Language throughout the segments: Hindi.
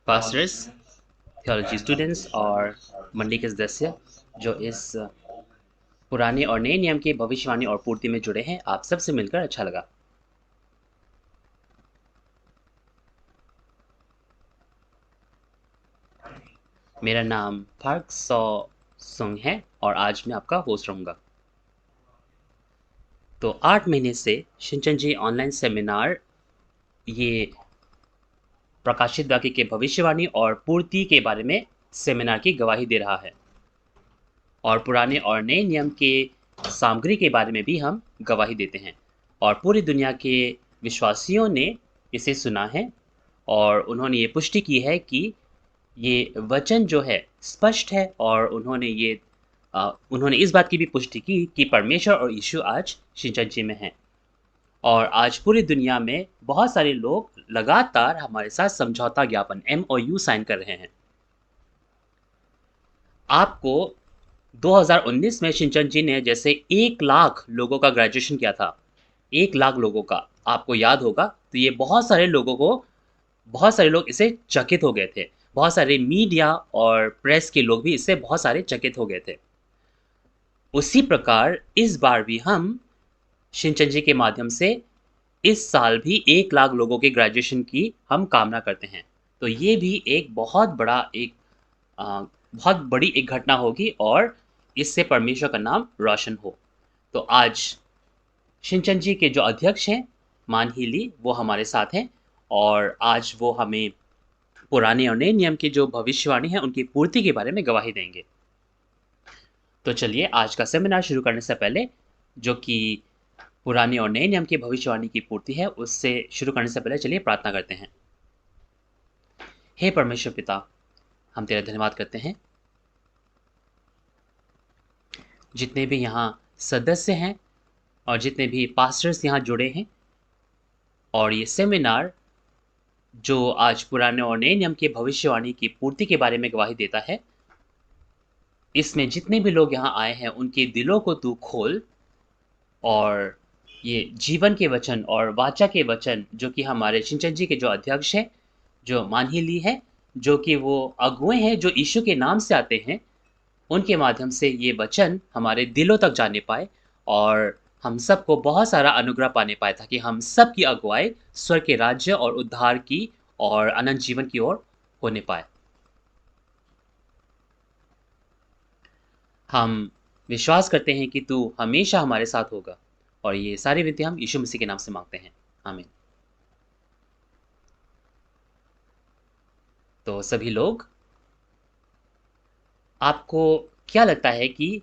पास्टर्स, थियोलॉजी स्टूडेंट्स और मंडी के सदस्य जो इस पुराने और नए नियम की भविष्यवाणी और पूर्ति में जुड़े हैं, आप सबसे मिलकर अच्छा लगा। मेरा नाम पार्क सो सुंग है और आज मैं आपका होस्ट रहूँगा। तो 8 महीने से शिनचन जी ऑनलाइन सेमिनार ये प्रकाशित वाक्य के भविष्यवाणी और पूर्ति के बारे में सेमिनार की गवाही दे रहा है और पुराने और नए नियम के सामग्री के बारे में भी हम गवाही देते हैं और पूरी दुनिया के विश्वासियों ने इसे सुना है और उन्होंने ये पुष्टि की है कि ये वचन जो है स्पष्ट है और उन्होंने इस बात की भी पुष्टि की कि परमेश्वर और यीशु आज शिनचन जी में हैं और आज पूरी दुनिया में बहुत सारे लोग लगातार हमारे साथ समझौता ज्ञापन MOU साइन कर रहे हैं। आपको 2019 में शिनचन जी ने जैसे 1 लाख लोगों का ग्रेजुएशन किया था, 1 लाख लोगों का, आपको याद होगा। तो ये बहुत सारे लोग इससे चकित हो गए थे। बहुत सारे मीडिया और प्रेस के लोग भी इससे बहुत सारे चकित हो गए थे। उसी प्रकार इस बार भी हम शिनचन जी के माध्यम से इस साल भी 1 लाख लोगों के ग्रेजुएशन की हम कामना करते हैं। तो ये भी एक बहुत बड़ी एक घटना होगी और इससे परमेश्वर का नाम रोशन हो। तो आज शिनचन जी के जो अध्यक्ष हैं मान ही ली, वो हमारे साथ हैं और आज वो हमें पुराने और नए नियम की जो भविष्यवाणी है उनकी पूर्ति के बारे में गवाही देंगे। तो चलिए आज का सेमिनार शुरू करने से पहले, जो कि पुराने और नए नियम की भविष्यवाणी की पूर्ति है, उससे शुरू करने से पहले चलिए प्रार्थना करते हैं। हे परमेश्वर पिता, हम तेरा धन्यवाद करते हैं जितने भी यहाँ सदस्य हैं और जितने भी पास्टर्स यहाँ जुड़े हैं और ये सेमिनार जो आज पुराने और नए नियम की भविष्यवाणी की पूर्ति के बारे में गवाही देता है, इसमें जितने भी लोग यहाँ आए हैं उनके दिलों को तू खोल और ये जीवन के वचन और वाचा के वचन जो कि हमारे शिनचन जी के जो अध्यक्ष हैं, जो मानही ली है, जो कि वो अगुए हैं जो यीशु के नाम से आते हैं, उनके माध्यम से ये वचन हमारे दिलों तक जाने पाए और हम सबको बहुत सारा अनुग्रह पाने पाए ताकि हम सब की अगुवाई स्वर्ग के राज्य और उद्धार की और अनंत जीवन की ओर होने पाए। हम विश्वास करते हैं कि तू हमेशा हमारे साथ होगा और ये सारी विनती हम यीशु मसीह के नाम से मांगते हैं, आमीन। तो सभी लोग, आपको क्या लगता है कि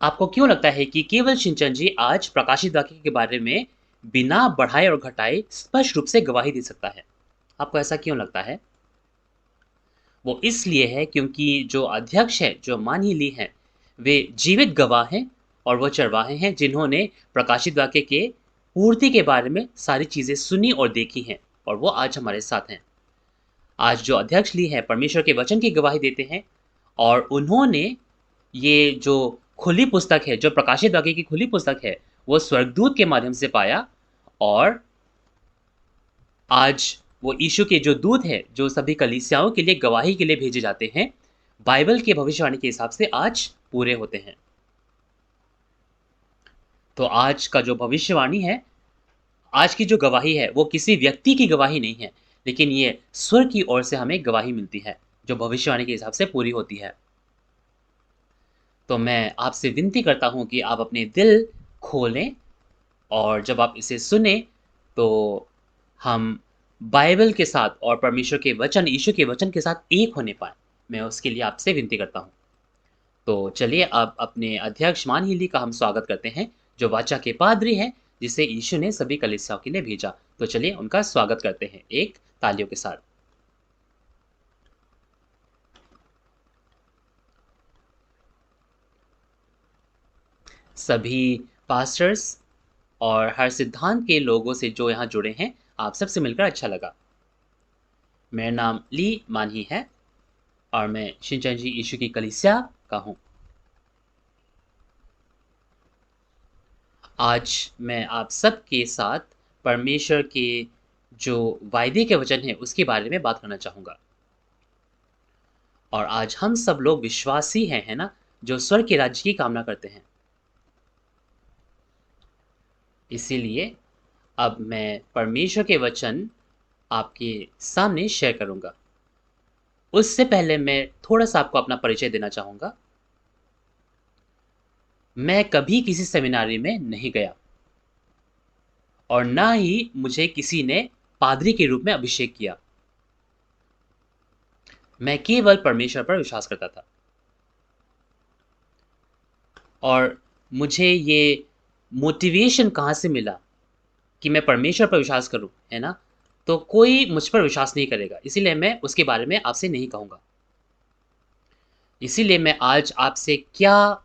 आपको क्यों लगता है कि केवल शिनचन जी आज प्रकाशित वाक्य के बारे में बिना बढ़ाए और घटाए स्पष्ट रूप से गवाही दे सकता है? आपको ऐसा क्यों लगता है? वो इसलिए है क्योंकि जो अध्यक्ष है, जो मान ही ली है, वे जीवित गवाह हैं और वो चरवाहे हैं जिन्होंने प्रकाशित वाक्य के पूर्ति के बारे में सारी चीजें सुनी और देखी हैं और वो आज हमारे साथ हैं। आज जो अध्यक्ष ली है परमेश्वर के वचन की गवाही देते हैं और उन्होंने ये जो खुली पुस्तक है, जो प्रकाशित वाक्य की खुली पुस्तक है, वो स्वर्गदूत के माध्यम से पाया और आज वो यीशु के जो दूत हैं, जो सभी कलीसियाओं के लिए गवाही के लिए भेजे जाते हैं, बाइबल की भविष्यवाणी के हिसाब से आज पूरे होते हैं। तो आज का जो भविष्यवाणी है, आज की जो गवाही है, वो किसी व्यक्ति की गवाही नहीं है, लेकिन ये स्वर्ग की ओर से हमें गवाही मिलती है, जो भविष्यवाणी के हिसाब से पूरी होती है। तो मैं आपसे विनती करता हूँ कि आप अपने दिल खोलें और जब आप इसे सुने तो हम बाइबल के साथ और परमेश्वर के वचन, यीशु के वचन के साथ एक होने पाएँ। मैं उसके लिए आपसे विनती करता हूँ। तो चलिए अब अपने अध्यक्ष मान हीली का हम स्वागत करते हैं, जो वाचा के पादरी हैं, जिसे यीशु ने सभी कलीसियाओं के लिए भेजा। तो चलिए उनका स्वागत करते हैं एक तालियों के साथ। सभी पास्टर्स और हर सिद्धांत के लोगों से जो यहाँ जुड़े हैं, आप सबसे मिलकर अच्छा लगा। मेरा नाम ली मानही है और मैं शिनचन जी यीशु की कलीसिया का हूँ। आज मैं आप सबके साथ परमेश्वर के जो वायदे के वचन है उसके बारे में बात करना चाहूँगा। और आज हम सब लोग विश्वासी हैं, है ना? जो स्वर्ग के राज्य की कामना करते हैं। इसीलिए अब मैं परमेश्वर के वचन आपके सामने शेयर करूँगा। उससे पहले मैं थोड़ा-सा आपको अपना परिचय देना चाहूँगा। मैं कभी किसी सेमिनारी में नहीं गया और ना ही मुझे किसी ने पादरी के रूप में अभिषेक किया। मैं केवल परमेश्वर पर विश्वास करता था। और मुझे ये मोटिवेशन कहाँ से मिला कि मैं परमेश्वर पर विश्वास करूँ, है ना? तो कोई मुझ पर विश्वास नहीं करेगा, इसीलिए मैं उसके बारे में आपसे नहीं कहूँगा। इसीलिए मैं आज आपसे क्या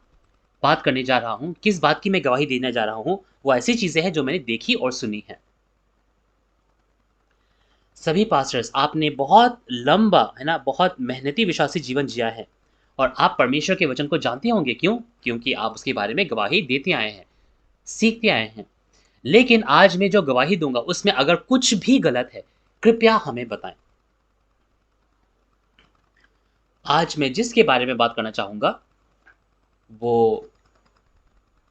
बात करने जा रहा हूँ, किस बात की मैं गवाही देने जा रहा हूँ, वो ऐसी चीज़ें हैं जो मैंने देखी और सुनी हैं। सभी पास्टर्स आपने बहुत लंबा, है ना, बहुत मेहनती विश्वासी जीवन जिया है और आप परमेश्वर के वचन को जानते होंगे। क्यों? क्योंकि आप उसके बारे में गवाही देते आए हैं, सीखते आए हैं। लेकिन आज मैं जो गवाही दूँगा उसमें अगर कुछ भी गलत है, कृपया हमें बताएँ। आज मैं जिसके बारे में बात करना चाहूँगा, वो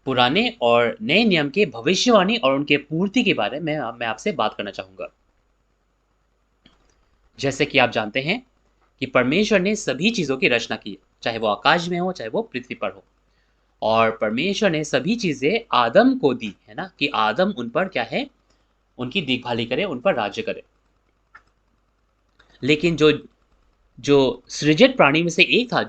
पुराने और नए नियम के भविष्यवाणी और उनके पूर्ति के बारे में मैं आपसे बात करना चाहूँगा। जैसे कि आप जानते हैं कि परमेश्वर ने सभी चीज़ों की रचना की, चाहे वो आकाश में हो, चाहे वो पृथ्वी पर हो। और परमेश्वर ने सभी चीज़ें आदम को दी, है ना? कि आदम उन पर क्या है, उनकी देखभाली करे, उन पर राज्य करे। लेकिन जो जो सृजित प्राणी में से एक था,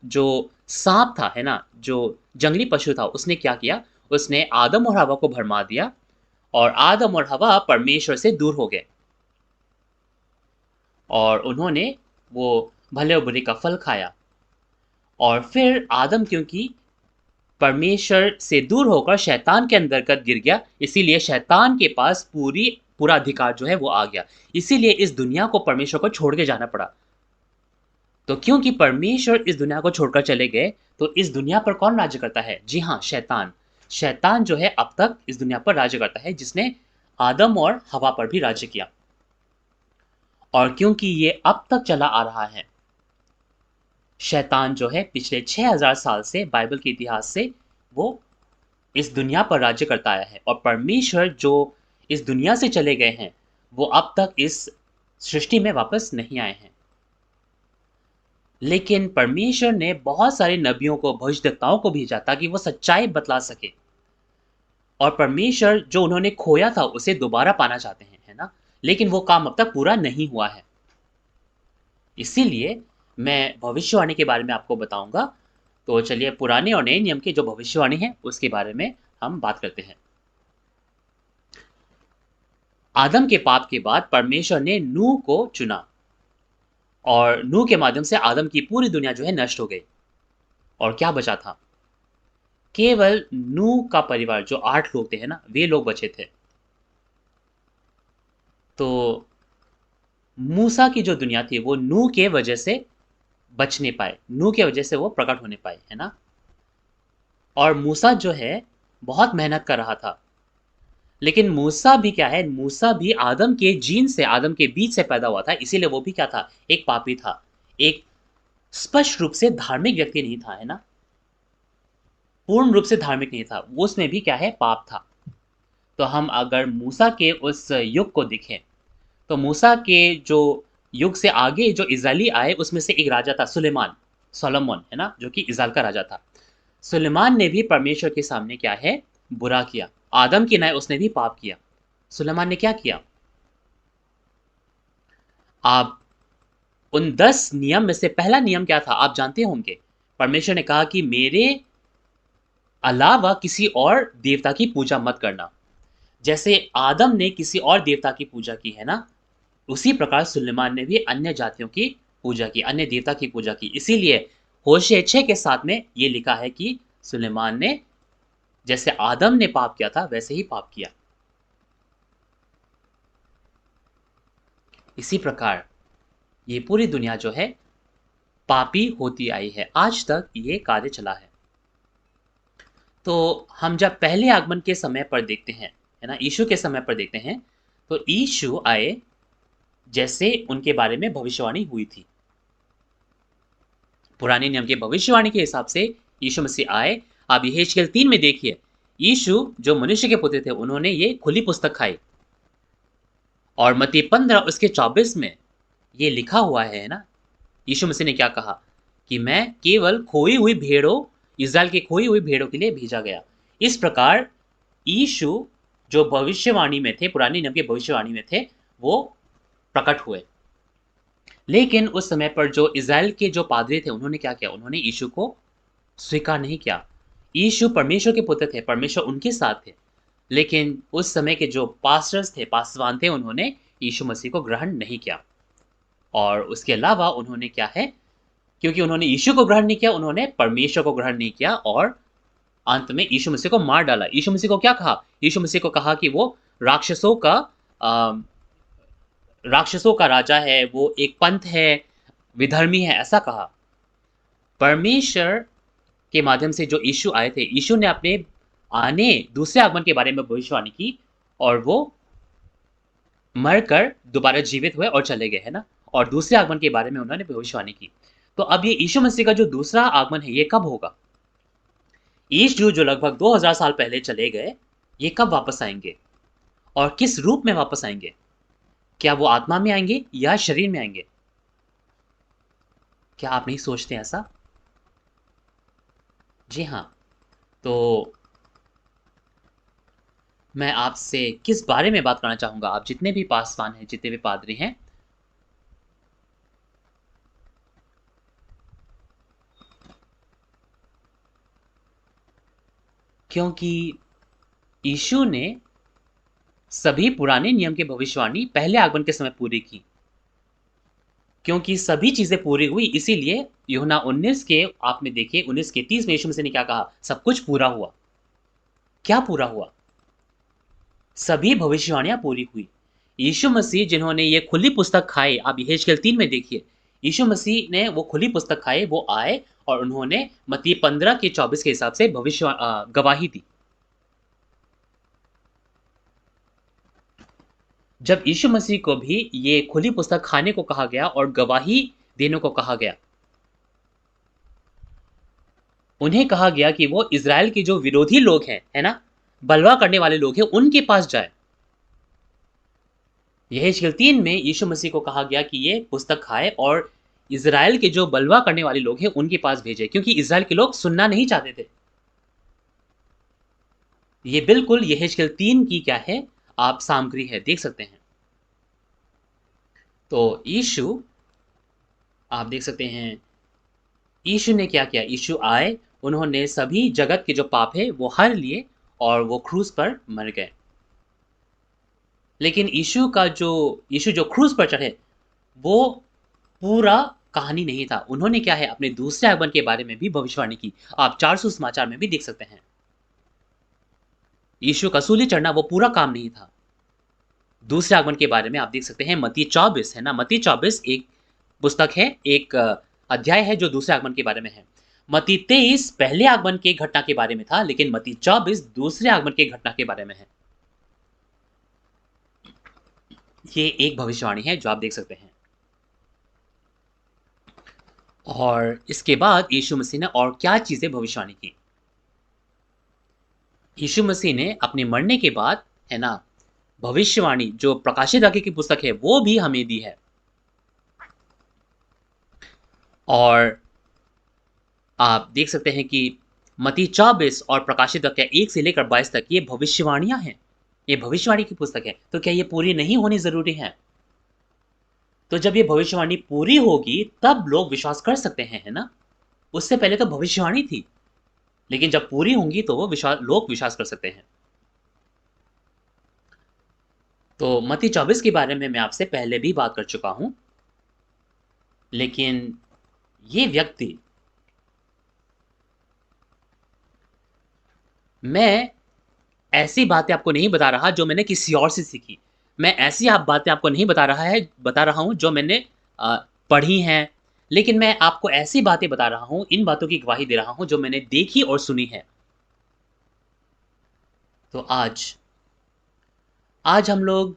जो साँप था, है ना? जो जंगली पशु था, उसने क्या किया? उसने आदम और हवा को भरमा दिया और आदम और हवा परमेश्वर से दूर हो गए और उन्होंने वो भले और बुरे का फल खाया। और फिर आदम क्योंकि परमेश्वर से दूर होकर शैतान के अंतर्गत गिर गया, इसीलिए शैतान के पास पूरा अधिकार जो है वो आ गया। इसीलिए इस दुनिया को परमेश्वर को छोड़ के जाना पड़ा। तो क्योंकि परमेश्वर इस दुनिया को छोड़कर चले गए, तो इस दुनिया पर कौन राज्य करता है? जी हाँ, शैतान। शैतान जो है अब तक इस दुनिया पर राज्य करता है, जिसने आदम और हवा पर भी राज्य किया। और क्योंकि ये अब तक चला आ रहा है, शैतान जो है पिछले 6000 साल से बाइबल के इतिहास से वो इस दुनिया पर राज्य करता आया है। और परमेश्वर जो इस दुनिया से चले गए हैं, वो अब तक इस सृष्टि में वापस नहीं आए हैं। लेकिन परमेश्वर ने बहुत सारे नबियों को, भविष्यद्वक्ताओं को भेजा ताकि वो सच्चाई बतला सके। और परमेश्वर जो उन्होंने खोया था उसे दोबारा पाना चाहते हैं, है ना? लेकिन वो काम अब तक पूरा नहीं हुआ है। इसीलिए मैं भविष्यवाणी के बारे में आपको बताऊंगा। तो चलिए पुराने और नए नियम के जो भविष्यवाणी है उसके बारे में हम बात करते हैं। आदम के पाप के बाद परमेश्वर ने नूह को चुना और नूह के माध्यम से आदम की पूरी दुनिया जो है नष्ट हो गई। और क्या बचा था? केवल नूह का परिवार, जो 8 लोग थे, है ना, वे लोग बचे थे। तो मूसा की जो दुनिया थी वो नूह के वजह से बचने पाए, नूह के वजह से वो प्रकट होने पाए, है ना? और मूसा जो है बहुत मेहनत कर रहा था। लेकिन मूसा भी क्या है, मूसा भी आदम के जीन से, आदम के बीज से पैदा हुआ था, इसीलिए वो भी क्या था? एक पापी था। एक स्पष्ट रूप से धार्मिक व्यक्ति नहीं था, है ना? पूर्ण रूप से धार्मिक नहीं था। उसमें भी क्या है? पाप था। तो हम अगर मूसा के उस युग को देखें, तो मूसा के जो युग से आगे जो इज़राइली आए उसमें से एक राजा था सुलेमान, सोलोमन, है ना? जो कि इज़राइल का राजा था। सुलेमान ने भी परमेश्वर के सामने क्या है? बुरा किया। आदम की नाई उसने भी पाप किया। सुलेमान ने क्या किया? आप उन 10 नियम में से पहला नियम क्या था? आप जानते होंगे। परमेश्वर ने कहा कि मेरे अलावा किसी और देवता की पूजा मत करना। जैसे आदम ने किसी और देवता की पूजा की, है ना? उसी प्रकार सुलेमान ने भी अन्य जातियों की पूजा की, अन्य देवता की पूजा की। इसीलिए होशे 6 के साथ में ये लिखा है कि सुलेमान ने जैसे आदम ने पाप किया था वैसे ही पाप किया। इसी प्रकार ये पूरी दुनिया जो है पापी होती आई है, आज तक ये कार्य चला है। तो हम जब पहले आगमन के समय पर देखते हैं, है ना, यीशु के समय पर देखते हैं, तो यीशु आए जैसे उनके बारे में भविष्यवाणी हुई थी। पुराने नियम की भविष्यवाणी के हिसाब से यीशु मसीह आए। आप यहेजकेल 3 में देखिए, यीशु जो मनुष्य के पुत्र थे, उन्होंने ये खुली पुस्तक खाई। और मत्ती 15 उसके 24 में ये लिखा हुआ है ना, यीशु मसीह ने क्या कहा कि मैं केवल खोई हुई भेड़ों, इज़राइल की खोई हुई भेड़ों के लिए भेजा गया। इस प्रकार यीशु जो भविष्यवाणी में थे, पुराने नियम की भविष्यवाणी में थे, वो प्रकट हुए। लेकिन उस समय पर जो इज़राइल के जो पादरी थे, उन्होंने क्या किया? उन्होंने यीशु को स्वीकार नहीं किया। यीशु परमेश्वर के पुत्र थे, परमेश्वर उनके साथ थे। लेकिन उस समय के जो पास्टर्स थे, पासवान थे, उन्होंने यीशु मसीह को ग्रहण नहीं किया। और उसके अलावा उन्होंने क्या है, क्योंकि उन्होंने यीशु को ग्रहण नहीं किया, उन्होंने परमेश्वर को ग्रहण नहीं किया और अंत में यीशु मसीह को मार डाला। यीशु मसीह को क्या कहा? यीशु मसीह को कहा कि वो राक्षसों का अ, राक्षसों का राजा है, वो एक पंथ है, विधर्मी है, ऐसा कहा। परमेश्वर के माध्यम से जो यीशु आए थे, यीशु ने अपने आने दूसरे आगमन के बारे में भविष्यवाणी की और वो मरकर दोबारा जीवित हुए और चले गए, है ना? और दूसरे आगमन के बारे में उन्होंने भविष्यवाणी की। तो अब ये यीशु मसीह का जो दूसरा आगमन है, ये कब होगा? यीशु जो लगभग 2000 साल पहले चले गए, ये कब वापस आएँगे? और किस रूप में वापस आएँगे? क्या वो आत्मा में आएँगे या शरीर में आएँगे? क्या आप नहीं सोचते ऐसा? जी हाँ, तो मैं आपसे किस बारे में बात करना चाहूँगा? आप जितने भी पासवान हैं, जितने भी पादरी हैं, क्योंकि यीशु ने सभी पुराने नियम की भविष्यवाणी पहले आगमन के समय पूरी की। क्योंकि सभी चीज़ें पूरी हुई, इसीलिए यूहन्ना 19 के आप में देखिए 19 के 30 में यीशु मसीह ने क्या कहा? सब कुछ पूरा हुआ। क्या पूरा हुआ? सभी भविष्यवाणियाँ पूरी हुई। यीशु मसीह जिन्होंने ये खुली पुस्तक खाई, आप यहेजकेल 3 में देखिए, यीशु मसीह ने वो खुली पुस्तक खाई, वो आए और उन्होंने मत्ती 15 के 24 के हिसाब से गवाही दी। जब यीशु मसीह को भी ये खुली पुस्तक खाने को कहा गया और गवाही देने को कहा गया, उन्हें कहा गया कि वो इज़राइल के जो विरोधी लोग हैं, है ना? बलवा करने वाले लोग हैं, उनके पास जाएँ। यहेजकेल 3 में यीशु मसीह को कहा गया कि ये पुस्तक खाए और इज़राइल के जो बलवा करने वाले लोग हैं, उनके पास भेजे, क्योंकि इज़राइल के लोग सुनना नहीं चाहते थे। ये बिल्कुल यहेजकेल 3 की क्या है, आप सामग्री है, देख सकते हैं। तो यीशु आप देख सकते हैं, यीशु ने क्या किया? यीशु आए, उन्होंने सभी जगत के जो पाप है, वो हर लिए और वो क्रूस पर मर गए। लेकिन यीशु जो क्रूस पर चढ़े, वो पूरा कहानी नहीं था। उन्होंने क्या है, अपने दूसरे आगमन के बारे में भी भविष्यवाणी की। आप 400 समाचार में भी देख सकते हैं। यीशु का सूली चढ़ना वो पूरा काम नहीं था। दूसरे आगमन के बारे में आप देख सकते हैं मत्ती 24 है ना, मत्ती 24 एक पुस्तक है, एक अध्याय है जो दूसरे आगमन के बारे में है। मत्ती 23 पहले आगमन के घटना के बारे में था, लेकिन मत्ती 24 दूसरे आगमन के घटना के बारे में है। ये एक भविष्यवाणी है जो आप देख सकते हैं। और इसके बाद यीशु मसीह ने और क्या चीज़ें भविष्यवाणी की? यीशु मसीह ने अपने मरने के बाद, है ना, भविष्यवाणी जो प्रकाशित वाक्य की पुस्तक है, वो भी हमें दी है। और आप देख सकते हैं कि मत्ती 24 और प्रकाशित वाक्य 1 से लेकर 22 तक ये भविष्यवाणियाँ हैं। ये भविष्यवाणी की पुस्तक है, तो क्या ये पूरी नहीं होनी ज़रूरी है? तो जब ये भविष्यवाणी पूरी होगी, तब लोग विश्वास कर सकते हैं, है ना? उससे पहले तो भविष्यवाणी थी, लेकिन जब पूरी होंगी तो वो लोग विश्वास कर सकते हैं। तो मत्ती 24 के बारे में मैं आपसे पहले भी बात कर चुका हूँ, लेकिन ये व्यक्ति, मैं ऐसी बातें आपको नहीं बता रहा जो मैंने किसी और से सीखी। मैं ऐसी आप बातें आपको नहीं बता रहा हूँ जो मैंने पढ़ी हैं, लेकिन मैं आपको ऐसी बातें बता रहा हूँ, इन बातों की गवाही दे रहा हूँ जो मैंने देखी और सुनी है। तो आज आज हम लोग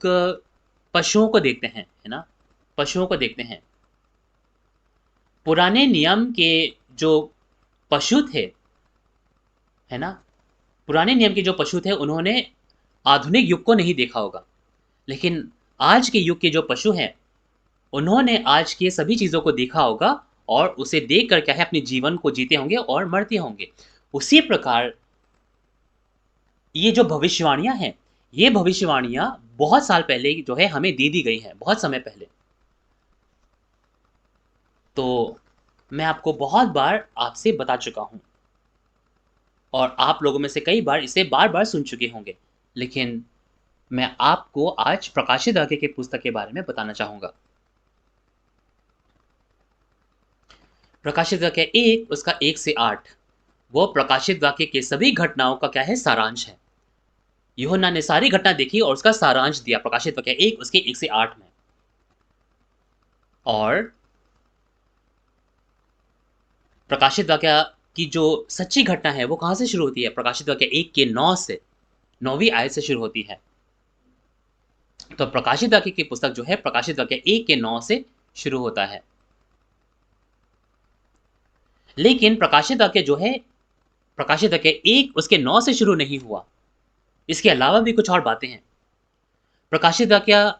पशुओं को देखते हैं, है ना? पशुओं को देखते हैं। पुराने नियम के जो पशु थे, है ना? पुराने नियम के जो पशु थे, उन्होंने आधुनिक युग को नहीं देखा होगा। लेकिन आज के युग के जो पशु हैं, उन्होंने आज की सभी चीज़ों को देखा होगा और उसे देख कर क्या है अपने जीवन को जीते होंगे और मरते होंगे। उसी प्रकार ये जो भविष्यवाणियाँ हैं, ये भविष्यवाणियाँ बहुत साल पहले जो है हमें दे दी गई हैं, बहुत समय पहले। तो मैं आपको बहुत बार आपसे बता चुका हूँ और आप लोगों में से कई बार इसे बार-बार सुन चुके होंगे। लेकिन मैं आपको आज प्रकाशित वाक्य की पुस्तक के बारे में बताना चाहूँगा। प्रकाशित वाक्य 1 उसका 1 से 8 वो प्रकाशित वाक्य के सभी घटनाओं का क्या है सारांश है। यूहन्ना ने सारी घटना देखी और उसका सारांश दिया प्रकाशित वाक्य 1 उसके 1 से 8 में। और प्रकाशित वाक्य की जो सच्ची घटना है वो कहाँ से शुरू होती है? प्रकाशित वाक्य 1 के 9 से 9वीं आयत से शुरू होती है। तो प्रकाशित वाक्य की पुस्तक जो है प्रकाशित वाक्य 1 के 9 से शुरू होता है। लेकिन प्रकाशित वाक्य जो है प्रकाशित वाक्य 1 उसके 9 से शुरू नहीं हुआ। इसके अलावा भी कुछ और बातें हैं। प्रकाशित वाक्य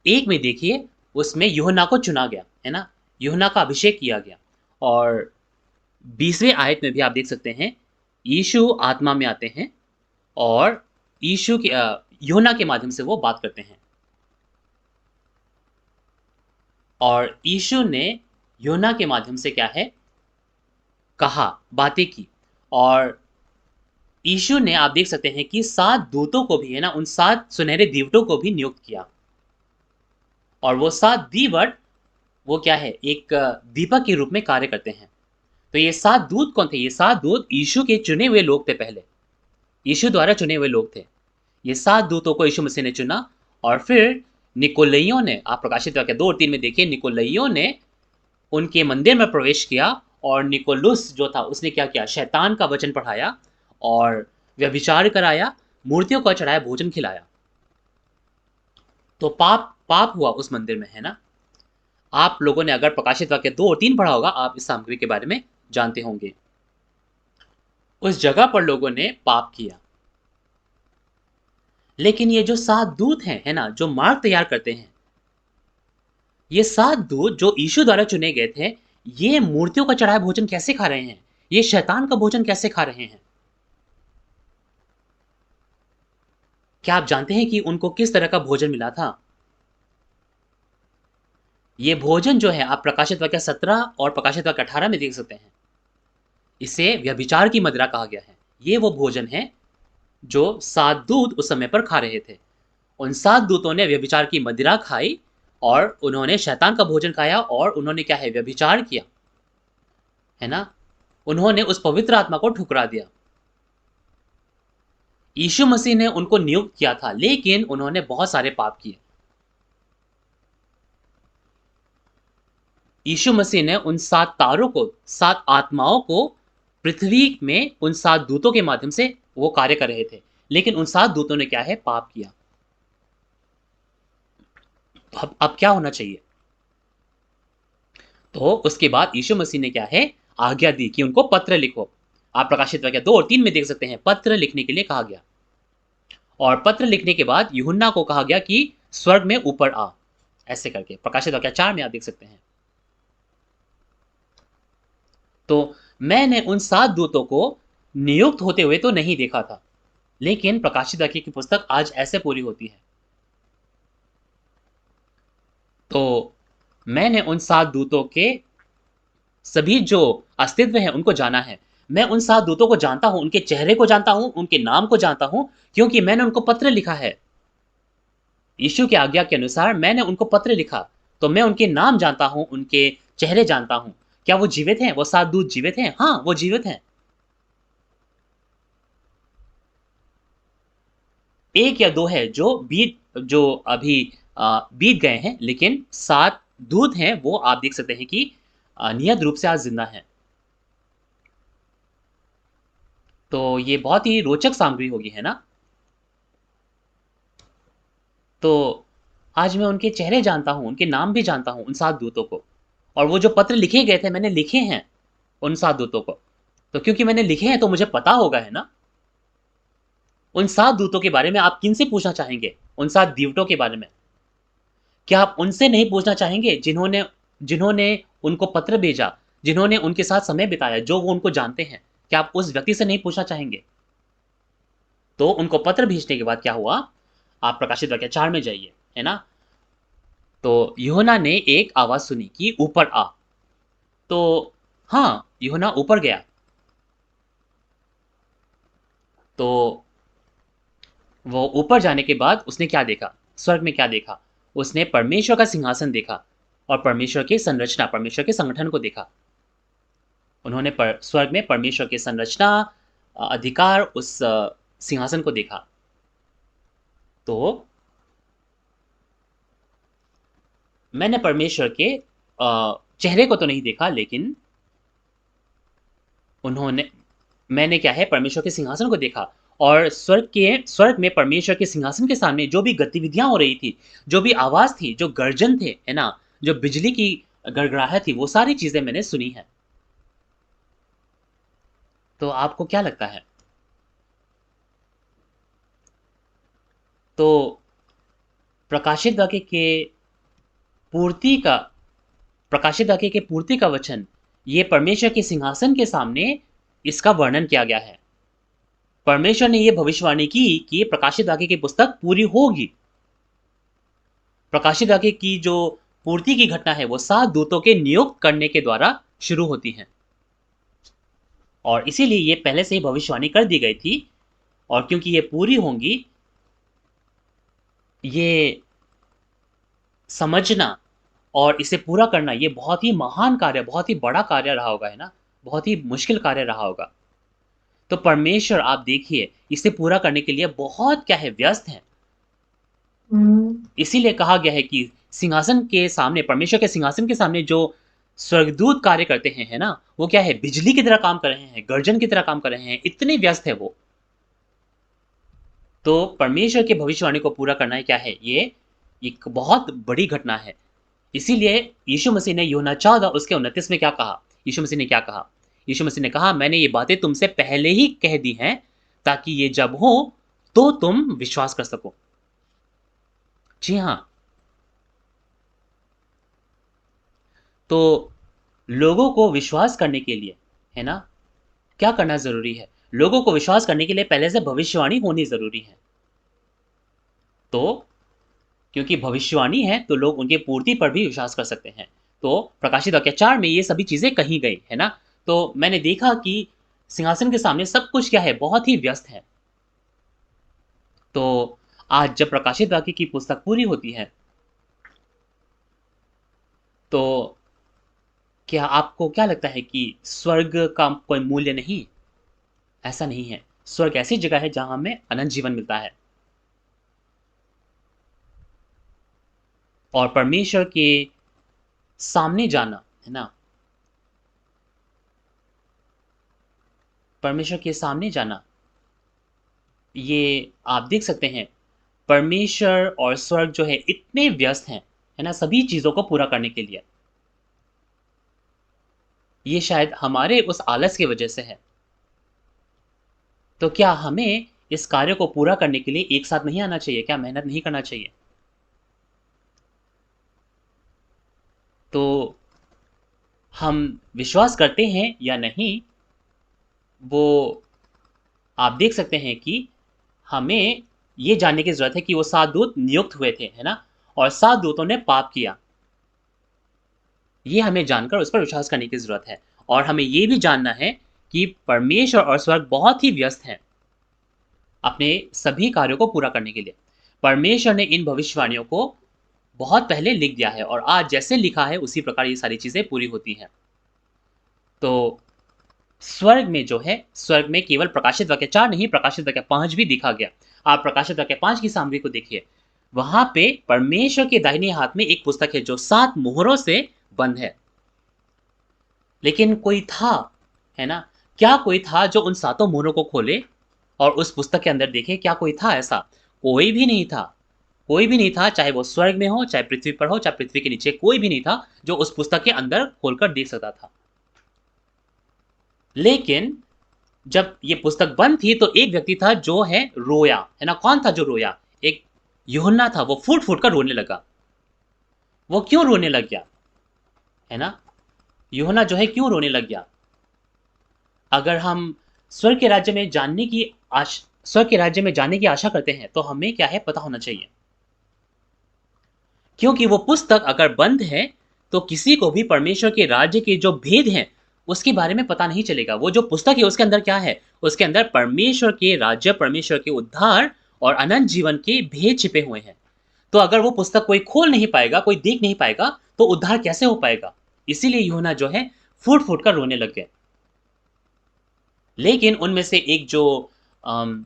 1 में देखिए उसमें यूहन्ना को चुना गया, है ना? यूहन्ना का अभिषेक किया गया और 20वें आयत में भी आप देख सकते हैं, यीशु आत्मा में आते हैं और यीशु के यूहन्ना के माध्यम से वो बात करते हैं। और यीशु ने यूहन्ना के माध्यम से क्या है? कहा, बातें की और यीशु ने आप देख सकते हैं कि 7 दूतों को भी है ना, उन 7 सुनहरे दीवटों को भी नियुक्त किया। और वो 7 दीवट वो क्या है? एक दीपक के रूप में कार्य करते हैं। तो ये 7 दूत कौन थे? ये 7 दूत यीशु के चुने हुए लोग थे पहले। यीशु द्वारा चुने हुए लोग थे। ये 7 दूतों को यीशु मसीह ने चुना और फिर निकोलइयों ने आप प्रकाशित वाक्य 2 और 3 में देखिए निकोलइयों ने उनके मंदिर में प्रवेश किया और निकोलुस जो था उसने क्या किया? शैतान का वचन पढ़ाया और व्यभिचार कराया, मूर्तियों को चढ़ाया, भोजन खिलाया। तो पाप हुआ उस मंदिर में, है ना? आप लोगों ने अगर प्रकाशित वाक्य 2 और 3 पढ़ा होगा, आप इस सामग्री के बारे में जानते होंगे। उस जगह पर लोगों ने पाप किया। लेकिन ये जो 7 दूत हैं, है ना? जो मार्ग तैयार करते हैं, ये 7 दूत जो यीशु द्वारा चुने गए थे, ये मूर्तियों का चढ़ाया भोजन कैसे खा रहे हैं? ये शैतान का भोजन कैसे खा रहे हैं? क्या आप जानते हैं कि उनको किस तरह का भोजन मिला था? ये भोजन जो है आप प्रकाशित वाक्य 17 और प्रकाशित वाक्य 18 में देख सकते हैं। इसे व्यभिचार की मदिरा कहा गया है। ये वो भोजन है जो 7 दूत उस समय पर खा रहे थे। उन 7 दूतों ने व्यभिचार की मदिरा खाई और उन्होंने शैतान का भोजन खाया और उन्होंने क्या है? व्यभिचार किया, है ना? उन्होंने उस पवित्र आत्मा को ठुकरा दिया। यीशु मसीह ने उनको नियुक्त किया था, लेकिन उन्होंने बहुत सारे पाप किए। यीशु मसीह ने उन 7 तारों को, 7 आत्माओं को पृथ्वी में उन 7 दूतों के माध्यम से वो कार्य कर रहे थे। लेकिन उन 7 दूतों ने क्या है? पाप किया। तो अब क्या होना चाहिए? तो उसके बाद यीशु मसीह ने क्या है? आज्ञा दी कि उनको पत्र लिखो। आप प्रकाशित वाक्य 2 और 3 में देख सकते हैं, पत्र लिखने के लिए कहा गया। और पत्र लिखने के बाद यूहन्ना को कहा गया कि स्वर्ग में ऊपर आ, ऐसे करके। प्रकाशित वाक्य 4 में आप देख सकते हैं। तो मैंने उन 7 दूतों को नियुक्त होते हुए तो नहीं देखा था, लेकिन प्रकाशित वाक्य की पुस्तक आज ऐसे पूरी होती है। तो मैंने उन 7 दूतों के सभी जो अस्तित्व है उनको जाना है। मैं उन 7 दूतों को जानता हूँ, उनके चेहरे को जानता हूँ, उनके नाम को जानता हूँ, क्योंकि मैंने उनको पत्र लिखा है। यीशु की आज्ञा के अनुसार मैंने उनको पत्र लिखा, तो मैं उनके नाम जानता हूँ, उनके चेहरे जानता हूँ। क्या वो जीवित हैं? वो 7 दूत जीवित हैं? हाँ, वो जीवित हैं। 1 या 2 है जो अभी बीत गए हैं, लेकिन 7 दूत हैं, वो आप देख सकते हैं कि नियत रूप से आज ज़िंदा हैं। तो ये बहुत ही रोचक सामग्री होगी, है ना? तो आज मैं उनके चेहरे जानता हूँ, उनके नाम भी जानता हूँ, उन 7 दूतों को। और वो जो पत्र लिखे गए थे, मैंने लिखे हैं उन 7 दूतों को। तो क्योंकि मैंने लिखे हैं तो मुझे पता होगा, है ना? उन 7 दूतों के बारे में आप किनसे पूछना चाहेंगे? उन 7 दीवटों के बारे में। क्या आप उनसे नहीं पूछना चाहेंगे जिन्होंने जिन्होंने उनको पत्र भेजा, जिन्होंने उनके साथ समय बिताया, जो वो उनको जानते हैं? क्या आप उस व्यक्ति से नहीं पूछना चाहेंगे? तो उनको पत्र भेजने के बाद क्या हुआ? आप प्रकाशित वाक्य 4 में जाइए, है ना? तो यूहन्ना ने एक आवाज सुनी कि ऊपर आ। तो हाँ, यूहन्ना ऊपर गया। तो वो ऊपर जाने के बाद उसने क्या देखा? स्वर्ग में क्या देखा? उसने परमेश्वर का सिंहासन देखा और परमेश्वर की संरचना, परमेश्वर के संगठन को देखा। उन्होंने स्वर्ग में परमेश्वर की संरचना, अधिकार, उस सिंहासन को देखा। तो मैंने परमेश्वर के चेहरे को तो नहीं देखा, लेकिन मैंने क्या है, परमेश्वर के सिंहासन को देखा। और स्वर्ग में परमेश्वर के सिंहासन के सामने जो भी गतिविधियां हो रही थी, जो भी आवाज थी, जो गर्जन थे, है ना, जो बिजली की गड़गड़ाहट थी, वो सारी चीजें मैंने सुनी है। तो आपको क्या लगता है? तो प्रकाशित वाक्य के पूर्ति का प्रकाशित वाक्य के पूर्ति का वचन, ये परमेश्वर के सिंहासन के सामने इसका वर्णन किया गया है। परमेश्वर ने यह भविष्यवाणी की कि प्रकाशित वाक्य की पुस्तक पूरी होगी। प्रकाशित वाक्य की जो पूर्ति की घटना है वो 7 दूतों के नियुक्त करने के द्वारा शुरू होती है, और इसीलिए ये पहले से ही भविष्यवाणी कर दी गई थी। और क्योंकि ये पूरी होंगी, ये समझना और इसे पूरा करना, ये बहुत ही महान कार्य, बहुत ही बड़ा कार्य रहा होगा, है ना? बहुत ही मुश्किल कार्य रहा होगा। तो परमेश्वर, आप देखिए, इसे पूरा करने के लिए बहुत क्या है, व्यस्त है। इसीलिए कहा गया है कि सिंहासन के सामने, परमेश्वर के सिंहासन के सामने जो स्वर्गदूत कार्य करते हैं, है ना, वो क्या है, बिजली की तरह काम कर रहे हैं, गर्जन की तरह काम कर रहे हैं, इतने व्यस्त है वो। तो परमेश्वर के भविष्यवाणी को पूरा करना है, क्या है ये, एक बहुत बड़ी घटना है। इसीलिए यीशु मसीह ने यूहन्ना 14 उसके 29 में क्या कहा? यीशु मसीह ने क्या कहा? यीशु मसीह ने कहा, मैंने ये बातें तुमसे पहले ही कह दी हैं, ताकि ये जब हो तो तुम विश्वास कर सको। जी हाँ। तो लोगों को विश्वास करने के लिए, है ना, क्या करना जरूरी है? लोगों को विश्वास करने के लिए पहले से भविष्यवाणी होनी जरूरी है। तो क्योंकि भविष्यवाणी है तो लोग उनकी पूर्ति पर भी विश्वास कर सकते हैं। तो प्रकाशित वाक्य 4 में ये सभी चीजें कही गई, है ना? तो मैंने देखा कि सिंहासन के सामने सब कुछ क्या है, बहुत ही व्यस्त है। तो आज जब प्रकाशित वाक्य की पुस्तक पूरी होती है, तो क्या आपको क्या लगता है कि स्वर्ग का कोई मूल्य नहीं? ऐसा नहीं है। स्वर्ग ऐसी जगह है जहां हमें अनंत जीवन मिलता है, और परमेश्वर के सामने जाना, है ना, परमेश्वर के सामने जाना, ये आप देख सकते हैं, परमेश्वर और स्वर्ग जो है इतने व्यस्त हैं, है ना, सभी चीजों को पूरा करने के लिए। ये शायद हमारे उस आलस की वजह से है। तो क्या हमें इस कार्य को पूरा करने के लिए एक साथ नहीं आना चाहिए? क्या मेहनत नहीं करना चाहिए? तो हम विश्वास करते हैं या नहीं, वो आप देख सकते हैं कि हमें ये जानने की जरूरत है कि वो 7 दूत नियुक्त हुए थे, है ना, और 7 दूतों ने पाप किया। ये हमें जानकर उस पर विश्वास करने की जरूरत है। और हमें ये भी जानना है कि परमेश्वर और स्वर्ग बहुत ही व्यस्त हैं अपने सभी कार्यों को पूरा करने के लिए। परमेश्वर ने इन भविष्यवाणियों को बहुत पहले लिख दिया है, और आज जैसे लिखा है उसी प्रकार ये सारी चीजें पूरी होती हैं। तो स्वर्ग में जो है, स्वर्ग में केवल प्रकाशित वाक्य 4 नहीं, प्रकाशित वाक्य 5 भी दिखा गया। आप प्रकाशित वाक्य 5 की सामग्री को देखिए। वहां पे परमेश्वर के दाहिने हाथ में एक पुस्तक है जो 7 मोहरों से बंद है। लेकिन कोई था, है ना, क्या कोई था जो उन 7 मोहरों को खोले और उस पुस्तक के अंदर देखे? क्या कोई था ऐसा? कोई भी नहीं था। कोई भी नहीं था, चाहे वो स्वर्ग में हो, चाहे पृथ्वी पर हो, चाहे पृथ्वी के नीचे, कोई भी नहीं था जो उस पुस्तक के अंदर खोलकर देख सकता था। लेकिन जब ये पुस्तक बंद थी तो एक व्यक्ति था जो है रोया, है ना? कौन था जो रोया? एक यूहन्ना था, वो फूट-फूट कर रोने लगा। वो क्यों रोने लग गया? है ना? यूहन्ना जो है क्यों रोने लग गया? अगर हम स्वर्ग के राज्य में जानने की स्वर्ग के राज्य में जाने की आशा करते हैं, तो हमें क्या है पता होना चाहिए। क्योंकि वो पुस्तक अगर बंद है, तो किसी को भी परमेश्वर के राज्य के जो भेद हैं, उसके बारे में पता नहीं चलेगा। वो जो पुस्तक है उसके अंदर क्या है? उसके अंदर परमेश्वर के राज्य, परमेश्वर के उद्धार और अनंत जीवन के भेद छिपे हुए हैं। तो अगर वो पुस्तक कोई खोल नहीं पाएगा, कोई देख नहीं पाएगा, तो उद्धार कैसे हो पाएगा? इसीलिए यूहन्ना जो है फूट-फूट कर रोने लग गए। लेकिन उनमें से एक जो अम,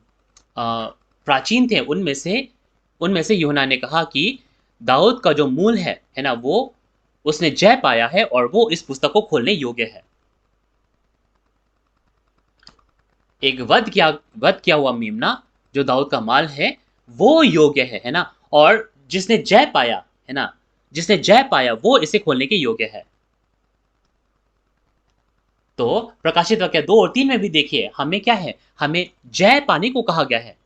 अ, प्राचीन थे, उनमें से यूहन्ना ने कहा कि दाऊद का जो मूल है ना? वो उसने जय पाया है और वो इस पुस्तक को खोलने योग्य है। एक वध किया हुआ मेमना जो दाऊद का माल है, वो योग्य है ना? और जिसने जय पाया, है ना? जिसने जय पाया वो इसे खोलने के योग्य है। तो प्रकाशित वाक्य 2 और 3 में भी देखिए, हमें क्या है? हमें जय पाने को कहा गया है।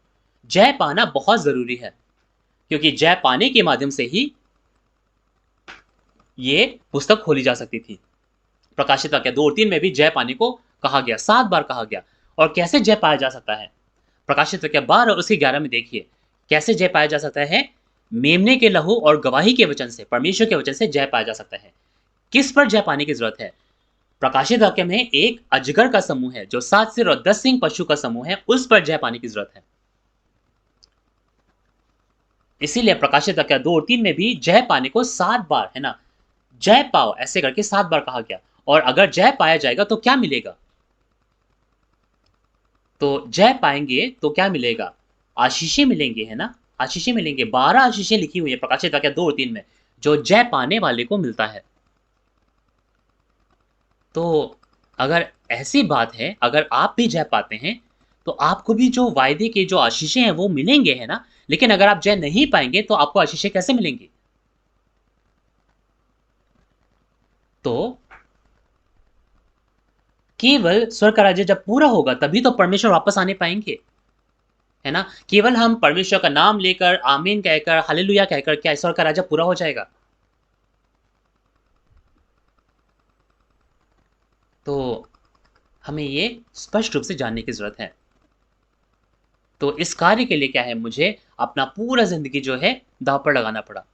जय पाना बहुत ज़रूरी है, क्योंकि जय पाने के माध्यम से ही ये पुस्तक खोली जा सकती थी। प्रकाशित वाक्य 2 और 3 में भी जय पाने को कहा गया, 7 बार कहा गया। और कैसे जय पाया जा सकता है? प्रकाशित वाक्य 12 और उसके 11 में देखिए, कैसे जय पाया जा सकता है? मेमने के लहू और गवाही के वचन से, परमेश्वर के वचन से जय पाया जा सकता है। किस पर जय पाने की ज़रूरत है? प्रकाशित वाक्य में एक अजगर का समूह है, जो 7 सिर और 10 सिंग पशु का समूह है, उस पर जय पाने की ज़रूरत है। इसीलिए प्रकाशित वाक्य 2 और 3 में भी जय पाने को 7 बार, है ना? जय पाओ ऐसे करके 7 बार कहा गया। और अगर जय पाया जाएगा तो क्या मिलेगा? तो जय पाएँगे तो क्या मिलेगा? आशीषें मिलेंगी, है ना? आशीषें मिलेंगे, 12 आशीषें लिखी हुई है प्रकाशित वाक्य 2 और 3 में, जो जय पाने वाले को मिलता है। तो अगर ऐसी बात है, अगर आप भी जय पाते हैं, तो आपको भी जो वायदे के जो आशीषें हैं वो मिलेंगे, है ना? लेकिन अगर आप जय नहीं पाएँगे तो आपको आशीषें कैसे मिलेंगी? तो केवल स्वर्ग का राज्य जब पूरा होगा तभी तो परमेश्वर वापस आने पाएँगे, है ना? केवल हम परमेश्वर का नाम लेकर, आमीन कहकर, हालेलुया कहकर क्या स्वर्ग का राज्य पूरा हो जाएगा? तो हमें ये स्पष्ट रूप से जानने की ज़रूरत है। तो इस कार्य के लिए क्या है, मुझे अपना पूरा ज़िंदगी जो है दाँव पर लगाना पड़ा।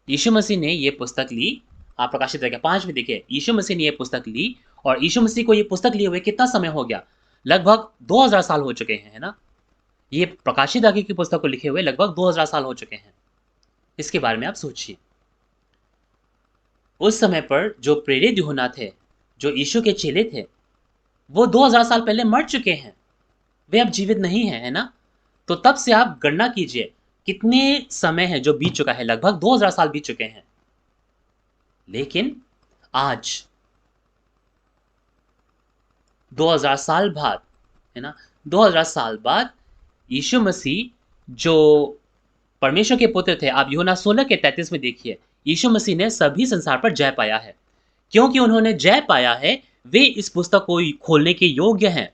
यीशु मसीह ने ये पुस्तक ली, आप प्रकाशित वाक्य 5 में देखिए, यीशु मसीह ने ये पुस्तक ली और यीशु मसीह को ये पुस्तक लिए हुए कितना समय हो गया? लगभग 2000 साल हो चुके हैं, है ना? ये प्रकाशित वाक्य की पुस्तक को लिखे हुए लगभग 2000 साल हो चुके हैं। इसके बारे में आप सोचिए। उस समय पर जो प्रेरित यूहन्ना थे, जो यीशु के चेले थे, वो 2000 साल पहले मर चुके हैं। वे अब जीवित नहीं हैं, है ना? तो तब से आप गणना कीजिए, कितने समय है जो बीत चुका है, लगभग 2000 साल बीत चुके हैं। लेकिन आज 2000 साल बाद, है ना? 2000 साल बाद यीशु मसीह जो परमेश्वर के पुत्र थे, आप यूहन्ना 16 के 33 में देखिए, यीशु मसीह ने सभी संसार पर जय पाया है। क्योंकि उन्होंने जय पाया है, वे इस पुस्तक को खोलने के योग्य हैं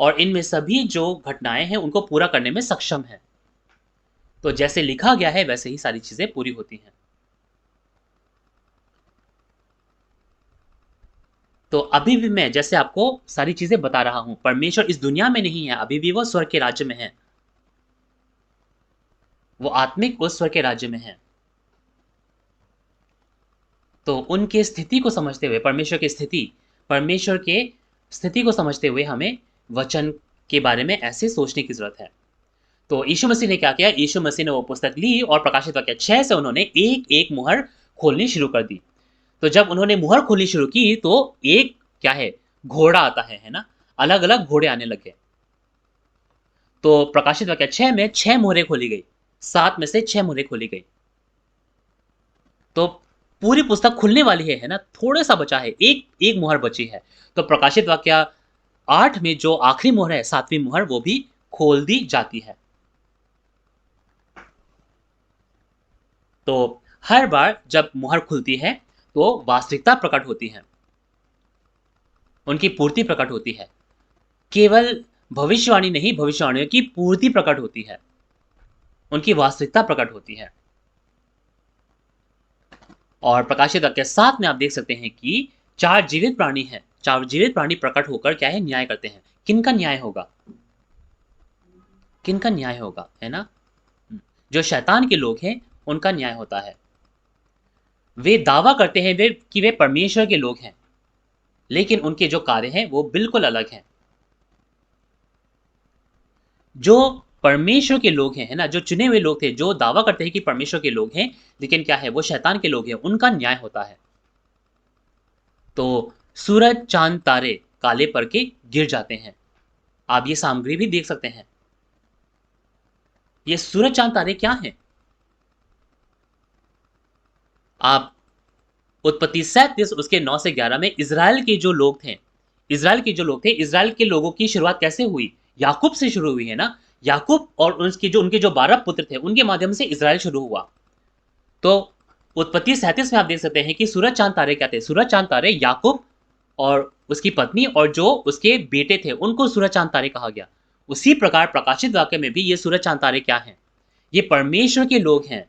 और इनमें सभी जो घटनाएँ हैं, उनको पूरा करने में सक्षम हैं। तो जैसे लिखा गया है, वैसे ही सारी चीज़ें पूरी होती हैं। तो अभी भी मैं जैसे आपको सारी चीज़ें बता रहा हूँ, परमेश्वर इस दुनिया में नहीं है, अभी भी वो स्वर्ग के राज्य में है। वो आत्मिक उस स्वर्ग के राज्य में है। तो उनके स्थिति को समझते हुए, परमेश्वर के स्थिति को समझते हुए हमें वचन के बारे में ऐसे सोचने की ज़रूरत है। तो यीशु मसीह ने क्या किया? यीशु मसीह ने वो पुस्तक ली और प्रकाशित वाक्य 6 से उन्होंने एक-एक मुहर खोलनी शुरू कर दी। तो जब उन्होंने मुहर खोलनी शुरू की तो एक क्या है? घोड़ा आता है ना? अलग-अलग घोड़े आने लगे। तो प्रकाशित वाक्य 6 में 6 मोहरें खोली गई। 7 में से 6 मोहरें खोली गई। तो पूरी पुस्तक खुलने वाली है ना? थोड़ा-सा बचा है, एक मुहर बची है। तो प्रकाशित वाक्य 8 में जो आखिरी मुहर है, 7वीं मुहर, वो भी खोल दी जाती है। तो हर बार जब मुहर खुलती है तो वास्तविकता प्रकट होती है, उनकी पूर्ति प्रकट होती है। केवल भविष्यवाणी नहीं, भविष्यवाणियों की पूर्ति प्रकट होती है, उनकी वास्तविकता प्रकट होती है। और प्रकाशित वाक्य 7 में आप देख सकते हैं कि 4 जीवित प्राणी हैं। 4 जीवित प्राणी प्रकट होकर क्या है, न्याय करते हैं। किनका न्याय होगा? किनका न्याय होगा, है ना? जो शैतान के लोग हैं उनका न्याय होता है। वे दावा करते हैं कि वे परमेश्वर के लोग हैं, लेकिन उनके जो कार्य हैं वो बिल्कुल अलग हैं। जो परमेश्वर के लोग हैं, है ना, जो चुने हुए लोग थे, जो दावा करते हैं कि परमेश्वर के लोग हैं, लेकिन क्या है, वो शैतान के लोग हैं, उनका न्याय होता है। तो सूरज, चांद, तारे काले पड़ के गिर जाते हैं। आप ये सामग्री भी देख सकते हैं। ये सूरज, चांद, तारे क्या हैं? आप उत्पत्ति 37 उसके 9 से 11 में इज़राइल के जो लोग थे, इज़राइल के लोगों की शुरुआत कैसे हुई? याकूब से शुरू हुई, है ना? याकूब और उनके जो 12 पुत्र थे, उनके माध्यम से इज़राइल शुरू हुआ। तो उत्पत्ति 37 में आप देख सकते हैं कि सूरज, चांद, तारे क्या थे? सूरज, चांद, तारे याकूब और उसकी पत्नी और जो उसके बेटे थे, उनको सूरज, चांद, तारे कहा गया। उसी प्रकार प्रकाशित वाक्य में भी ये सूरज, चांद, तारे क्या हैं? ये परमेश्वर के लोग हैं।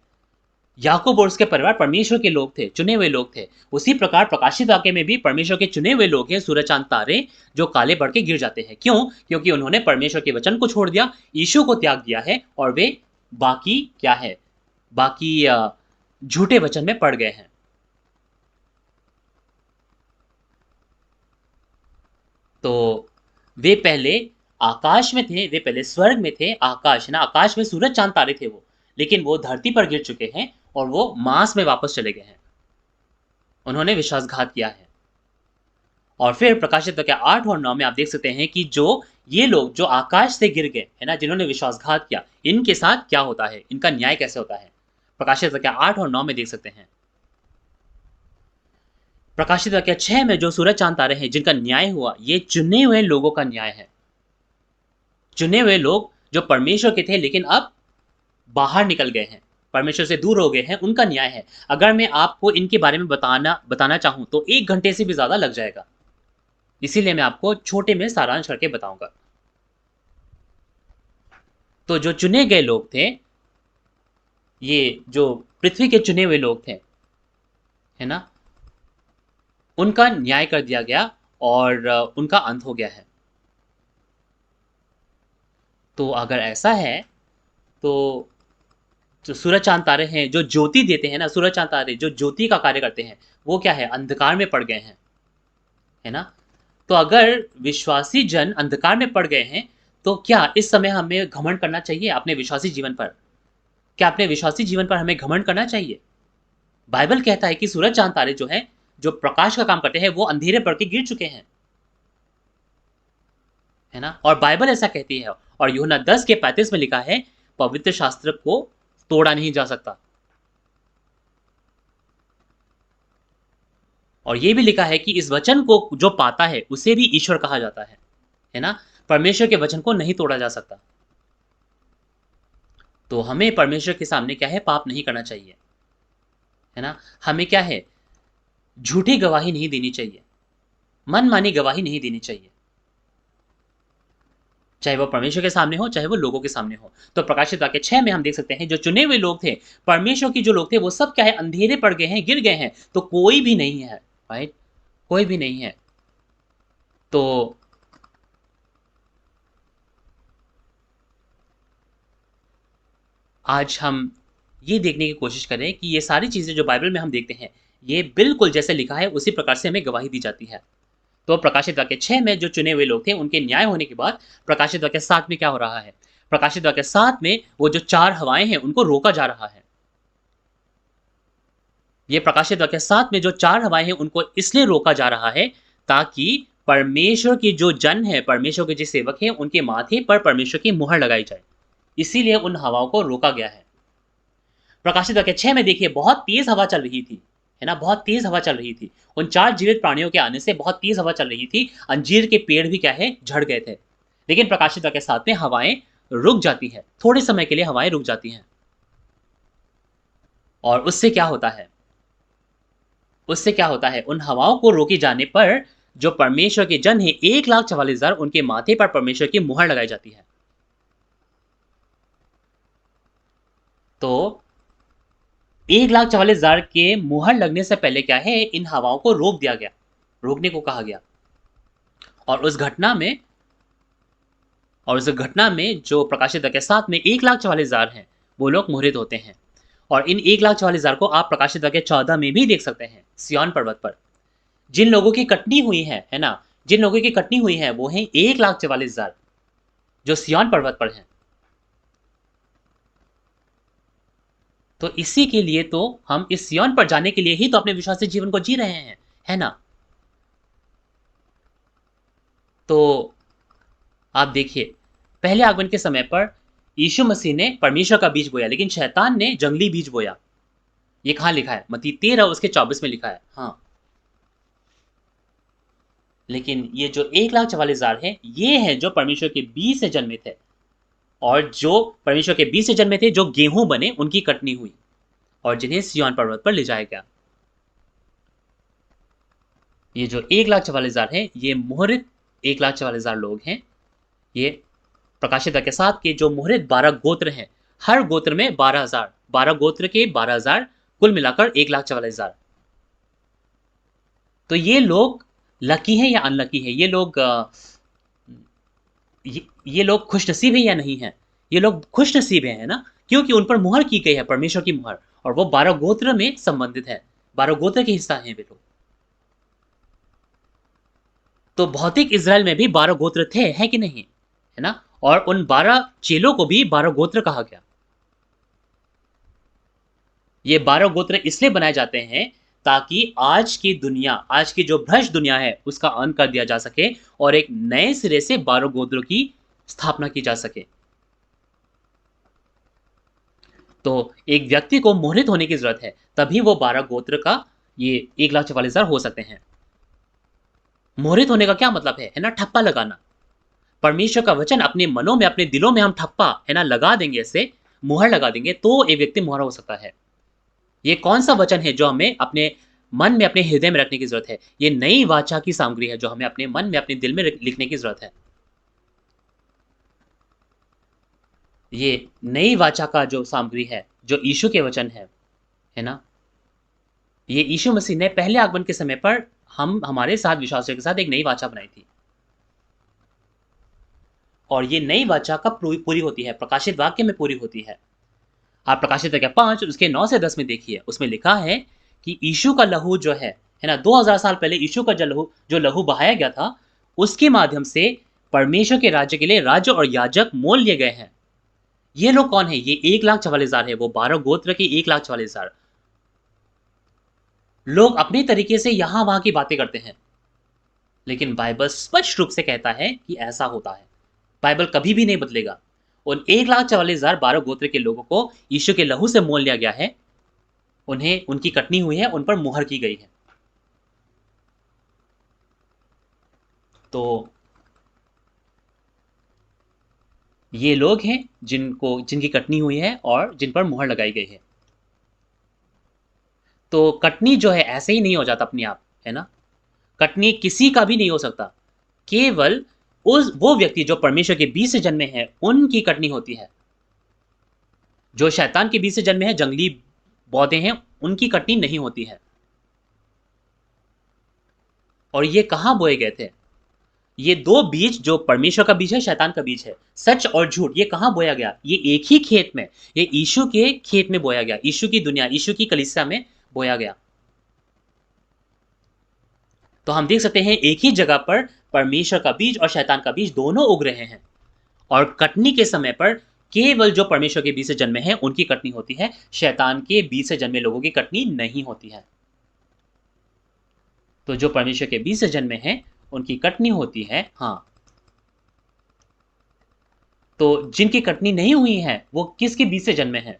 याकूब और उसके परिवार परमेश्वर के लोग थे, चुने हुए लोग थे। उसी प्रकार प्रकाशित वाक्य में भी परमेश्वर के चुने हुए लोग हैं, सूरज, चांद, तारे, जो काले पड़ के गिर जाते हैं। क्यों? क्योंकि उन्होंने परमेश्वर के वचन को छोड़ दिया, यीशु को त्याग दिया है, और वे बाकी क्या है, बाकी झूठे वचन में पड़ गए हैं। तो वे पहले आकाश में थे, वे पहले स्वर्ग में थे। आकाश ना, आकाश में सूरज, चांद, तारे थे वो, लेकिन वो धरती पर गिर चुके हैं और वो मांस में वापस चले गए हैं। उन्होंने विश्वासघात किया है। और फिर प्रकाशित वाक्य 8 और 9 में आप देख सकते हैं कि जो ये लोग जो आकाश से गिर गए, है ना, जिन्होंने विश्वासघात किया, इनके साथ क्या होता है, इनका न्याय कैसे होता है? प्रकाशित वाक्य 8 और 9 में देख सकते हैं। प्रकाशित वाक्य 6 में जो सूरज, चांद, तारे हैं जिनका न्याय हुआ, ये चुने हुए लोगों का न्याय है। चुने हुए लोग जो परमेश्वर के थे लेकिन अब बाहर निकल गए हैं, परमेश्वर से दूर हो गए हैं, उनका न्याय है। अगर मैं आपको इनके बारे में बताना चाहूं तो 1 घंटे से भी ज्यादा लग जाएगा, इसीलिए मैं आपको छोटे में सारांश करके बताऊंगा। तो जो चुने गए लोग थे, ये जो पृथ्वी के चुने हुए लोग थे, है ना, उनका न्याय कर दिया गया और उनका अंत हो गया है। तो अगर ऐसा है तो जो सूरज, चांद, तारे हैं जो ज्योति देते हैं ना, सूरज, चांद, तारे जो ज्योति का कार्य करते हैं, वो क्या है, अंधकार में पड़ गए हैं, है ना? तो अगर विश्वासी जन अंधकार में पड़ गए हैं, तो क्या इस समय हमें घमंड करना चाहिए अपने विश्वासी जीवन पर? क्या अपने विश्वासी जीवन पर हमें घमंड करना चाहिए? बाइबल कहता है कि सूरज, चांद, तारे जो है, जो प्रकाश का काम करते हैं, वो अंधेरे पड़ के गिर चुके हैं, है ना? और बाइबल ऐसा कहती है। और यूहन्ना 10 के 35 में लिखा है, पवित्र शास्त्र को तोड़ा नहीं जा सकता। और ये भी लिखा है कि इस वचन को जो पाता है उसे भी ईश्वर कहा जाता है ना? परमेश्वर के वचन को नहीं तोड़ा जा सकता। तो हमें परमेश्वर के सामने क्या है, पाप नहीं करना चाहिए, है ना? हमें क्या है, झूठी गवाही नहीं देनी चाहिए, मनमानी गवाही नहीं देनी चाहिए, चाहे वो परमेश्वर के सामने हो, चाहे वो लोगों के सामने हो। तो प्रकाशित वाक्य 6 में हम देख सकते हैं जो चुने हुए लोग थे, परमेश्वर की जो लोग थे, वो सब क्या है, अंधेरे पड़ गए हैं, गिर गए हैं। तो कोई भी नहीं है, राइट? कोई भी नहीं है। तो आज हम ये देखने की कोशिश करें कि ये सारी चीजें जो बाइबल में हम देखते हैं, ये बिल्कुल जैसे लिखा है उसी प्रकार से हमें गवाही दी जाती है। तो प्रकाशित वाक्य 6 में जो चुने हुए लोग थे, उनके न्याय होने के बाद प्रकाशित वाक्य 7 में क्या हो रहा है? प्रकाशित वाक्य 7 में वो जो 4 हवाएं हैं, उनको रोका जा रहा है। ये प्रकाशित वाक्य 7 में जो 4 हवाएं हैं, उनको इसलिए रोका जा रहा है ताकि परमेश्वर की जो जन है, परमेश्वर के जो सेवक हैं, उनके माथे पर परमेश्वर की मुहर लगाई जाए। इसीलिए उन हवाओं को रोका गया है। प्रकाशित वाक्य 6 में देखिए, बहुत तेज हवा चल रही थी, है ना? बहुत तेज हवा चल रही थी। उन 4 जीवित प्राणियों के आने से बहुत तेज हवा चल रही थी। अंजीर के पेड़ भी क्या है, झड़ गए थे। लेकिन प्रकाशित वाक्य 7 में हवाएं रुक जाती है, थोड़े समय के लिए हवाएं रुक जाती हैं। और उससे क्या होता है, उससे क्या होता है, उन हवाओं को रोके जाने पर जो परमेश्वर के जन है 1,44,000 उनके माथे पर परमेश्वर की मुहर लगाई जाती है। तो 1,44,000 के मुहर लगने से पहले क्या है, इन हवाओं को रोक दिया गया, रोकने को कहा गया। और उस घटना में जो प्रकाशित वाक्य 7 में 1,44,000 हैं, वो लोग मुहरित होते हैं। और इन 1,44,000 को आप प्रकाशित वाक्य 14 में भी देख सकते हैं, सिय्योन पर्वत पर। जिन लोगों की कटनी हुई है ना, जिन लोगों की कटनी हुई है वो हैं 1,44,000 जो सिय्योन पर्वत पर हैं। तो इसी के लिए तो हम इस सिय्योन पर जाने के लिए ही तो अपने विश्वासी जीवन को जी रहे हैं, है ना। तो आप देखिए, पहले आगमन के समय पर यीशु मसीह ने परमेश्वर का बीज बोया, लेकिन शैतान ने जंगली बीज बोया। ये कहां लिखा है, मत्ती 13 उसके 24 में लिखा है। हाँ, लेकिन ये जो 1,44,000 है, ये है जो परमेश्वर के बीज से जन्मे थे। और जो परमेश्वर के बीज से जन्मे थे, जो गेहूं बने, उनकी कटनी हुई और जिन्हें सिय्योन पर्वत पर ले जाया गया। ये जो 1,44,000 है, ये मुहरित 1,44,000 लोग हैं। ये प्रकाशित वाक्य 7 के जो मुहरित 12 गोत्र हैं, हर गोत्र में 12,000, 12 गोत्र के 12,000, कुल मिलाकर 1,44,000। तो ये लोग लकी हैं या अनलकी है, ये लोग खुशनसीब है या नहीं है। ये लोग खुशनसीब है ना, क्योंकि उन पर मुहर की गई है, परमेश्वर की मुहर, और वो 12 गोत्र में संबंधित है, 12 गोत्र के हिस्सा हैं वे लोग। तो भौतिक इज़राइल में भी 12 गोत्र थे, है कि नहीं, है ना। और उन 12 चेलों को भी 12 गोत्र कहा गया। ये 12 गोत्र इसलिए बनाए जाते हैं ताकि आज की दुनिया, आज की जो भ्रष्ट दुनिया है, उसका अंत कर दिया जा सके और एक नए सिरे से 12 गोत्रों की स्थापना की जा सके। तो एक व्यक्ति को मोहित होने की जरूरत है, तभी वो 12 गोत्र का ये 1,44,000 हो सकते हैं। मोहित होने का क्या मतलब है ना, ठप्पा लगाना। परमेश्वर का वचन अपने मनों में, अपने दिलों में हम ठप्पा है ना लगा देंगे, ऐसे मुहर लगा देंगे, तो एक व्यक्ति मुहरा हो सकता है। ये कौन सा वचन है जो हमें अपने मन में, अपने हृदय में रखने की जरूरत है। ये नई वाचा की सामग्री है जो हमें अपने मन में, अपने दिल में लिखने की जरूरत है। ये नई वाचा का जो सामग्री है, जो यीशु के वचन है ना, ये यीशु मसीह ने पहले आगमन के समय पर हम हमारे साथ विश्वासियों के साथ एक नई वाचा बनाई थी। और ये नई वाचा कब पूरी होती है, प्रकाशित वाक्य में पूरी होती है। आप प्रकाशित वाक्य 5 उसके 9 से 10 में देखिए, उसमें लिखा है कि यीशु का लहू जो है ना, 2000 साल पहले यीशु का जो लहू बहाया गया था, उसके माध्यम से परमेश्वर के राज्य के लिए राज्य और याजक मोल लिए गए हैं। ये लोग कौन है, ये 1,44,000 है, वो 12 गोत्र के 1,44,000 लोग अपने तरीके से यहां वहां की बातें करते हैं, लेकिन बाइबल स्पष्ट रूप से कहता है कि ऐसा होता है। बाइबल कभी भी नहीं बदलेगा। उन 1,44,000 12 गोत्र के लोगों को यीशु के लहू से मोल लिया गया है, उन्हें उनकी कटनी हुई है, उन पर मुहर की गई है। तो ये लोग हैं जिनकी कटनी हुई है और जिन पर मुहर लगाई गई है। तो कटनी जो है ऐसे ही नहीं हो जाता अपने आप, है ना। कटनी किसी का भी नहीं हो सकता, केवल वो व्यक्ति जो परमेश्वर के बीज से जन्मे हैं उनकी कटनी होती है। जो शैतान के बीज से जन्मे हैं, जंगली पौधे हैं, उनकी कटनी नहीं होती है। और ये कहां बोए गए थे, ये दो बीज, जो परमेश्वर का बीज है, शैतान का बीज है, सच और झूठ, ये कहां बोया गया, ये एक ही खेत में, ये यीशु के खेत में बोया गया, यीशु की दुनिया, यीशु की कलीसिया में बोया गया। तो हम देख सकते हैं एक ही जगह पर परमेश्वर का बीज और शैतान का बीज दोनों उग रहे हैं। और कटनी के समय पर केवल जो परमेश्वर के बीज से जन्मे हैं उनकी कटनी होती है, शैतान के बीज से जन्मे लोगों की कटनी नहीं होती है। तो जो परमेश्वर के बीज से जन्मे हैं उनकी कटनी होती है। हाँ, तो जिनकी कटनी नहीं हुई है वो किसके बीज से जन्मे हैं?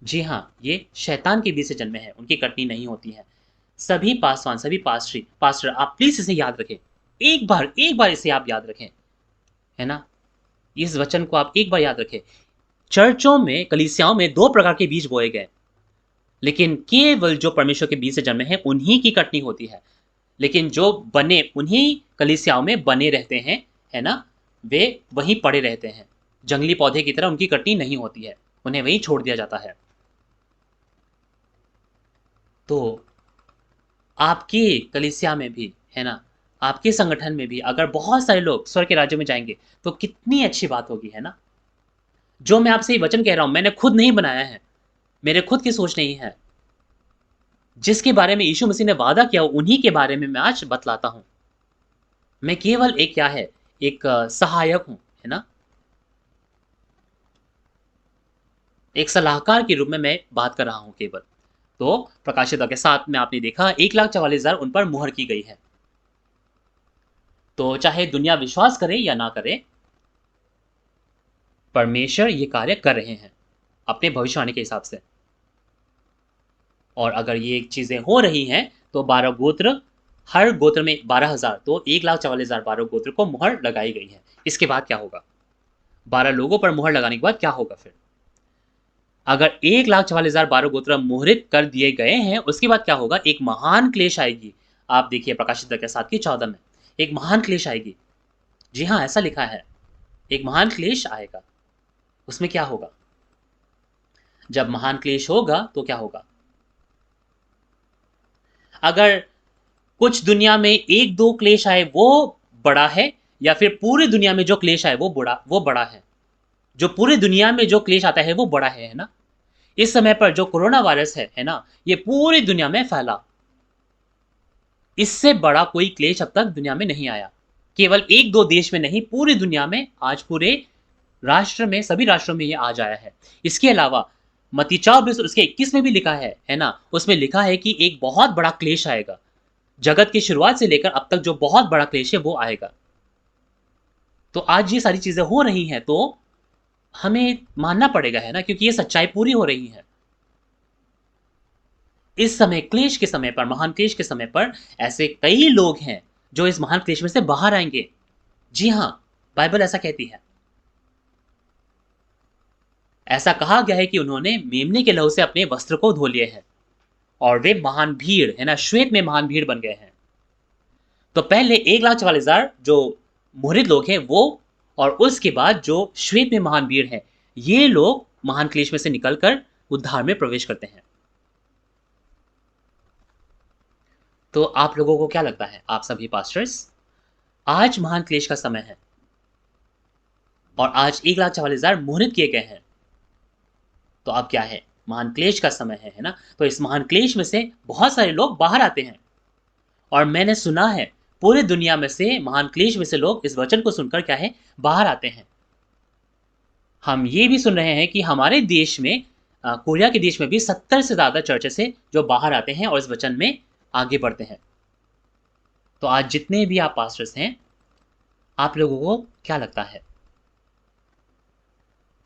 जी हाँ, ये शैतान के बीज से जन्मे हैं, उनकी कटनी नहीं होती है। सभी पासवान, सभी पास्टर, आप प्लीज इसे याद रखें, एक बार इसे आप याद रखें, है ना। इस वचन को आप एक बार याद रखें। चर्चों में, कलीसियाओं में 2 प्रकार के बीज बोए गए, लेकिन केवल जो परमेश्वर के बीज से जन्मे हैं उन्हीं की कटनी होती है। लेकिन जो बने उन्हीं कलीसियाओं में बने रहते हैं, है ना? वे वहीं पड़े रहते हैं। जंगली पौधे की तरह उनकी कटनी नहीं होती है, उन्हें वहीं छोड़ दिया जाता है। तो आपकी कलीसिया में भी, है ना? आपके संगठन में भी अगर बहुत सारे लोग स्वर्ग के राज्य में जाएँगे, तो कितनी अच्छी बात होगी, है ना? जो मैं आपसे ये वचन कह रहा हूँ, मैंने खुद नहीं बनाया है, मेरे खुद की सोच नहीं है। जिसके बारे में यीशु मसीह ने वादा किया, उन्हीं के बारे में मैं आज बतलाता हूँ। मैं केवल एक क्या है, एक सहायक हूँ, है ना? एक सलाहकार के रूप में मैं बात कर रहा हूँ केवल। तो प्रकाशित वाक्य 7 में आपने देखा 1,44,000 उन पर मुहर की गई है। तो चाहे दुनिया विश्वास करे या ना करे, परमेश्वर ये कार्य कर रहे हैं अपने भविष्यवाणी के हिसाब से। और अगर ये चीजें हो रही हैं, तो 12 गोत्र, हर गोत्र में 12,000, तो 1,44,000 12 गोत्र को मुहर लगाई गई है। इसके बाद क्या होगा? 12 लोगों पर मुहर लगाने के बाद क्या होगा फिर? अगर 1,44,000 12 गोत्र मुहरित कर दिए गए हैं, उसके बाद क्या होगा? एक महान क्लेश आएगी। आप देखिए प्रकाशित वाक्य 7 की 14 में, एक महान क्लेश आएगी। जी हाँ, ऐसा लिखा है, एक महान क्लेश आएगा। उसमें क्या होगा? जब महान क्लेश होगा तो क्या होगा? अगर कुछ दुनिया में 1-2 क्लेश आए वो बड़ा है, या फिर पूरी दुनिया में जो क्लेश आए वो बड़ा है? जो पूरी दुनिया में जो क्लेश आता है वो बड़ा है ना? इस समय पर जो कोरोना वायरस है ना? ये पूरी दुनिया में फैला। इससे बड़ा कोई क्लेश अब तक दुनिया में नहीं आया। केवल 1-2 देश में नहीं, पूरी दुनिया में आज पूरे राष्ट्र में, सभी राष्ट्रों में ये आज आया है। इसके अलावा मत्ती 4 उसके 21 में भी लिखा है ना? उसमें लिखा है कि एक बहुत बड़ा क्लेश आएगा। जगत की शुरुआत से लेकर अब तक जो बहुत बड़ा क्लेश है वो आएगा। तो आज ये सारी चीजें हो रही हैं, तो हमें मानना पड़ेगा, है ना? क्योंकि ये सच्चाई पूरी हो रही है। इस समय क्लेश के समय पर, महान क्लेश के समय पर ऐसे कई लोग हैं जो इस महान क्लेश में से बाहर आएंगे। जी हाँ, बाइबल ऐसा कहती है। ऐसा कहा गया है कि उन्होंने मेमने के लहू से अपने वस्त्र को धो लिए हैं और वे महान भीड़, है ना, श्वेत में महान भीड़ बन गए हैं। तो पहले 1,44,000 जो मुहरित लोग हैं वो, और उसके बाद जो श्वेत में महान भीड़ है, ये लोग महान क्लेश में से निकलकर उद्धार में प्रवेश करते हैं। तो आप लोगों को क्या लगता है, आप सभी पास्टर्स, आज महान क्लेश का समय है और आज 1,44,000 मुहरित किए गए हैं, तो अब क्या है? महान क्लेश का समय है ना? तो इस महान क्लेश में से बहुत सारे लोग बाहर आते हैं, और मैंने सुना है पूरे दुनिया में से, महान क्लेश में से लोग इस वचन को सुनकर क्या है, बाहर आते हैं। हम ये भी सुन रहे हैं कि हमारे देश में, कोरिया के देश में भी 70 से ज़्यादा चर्चेस हैं जो बाहर आते हैं और इस वचन में आगे बढ़ते हैं। तो आज जितने भी आप पास्टर्स हैं, आप लोगों को क्या लगता है?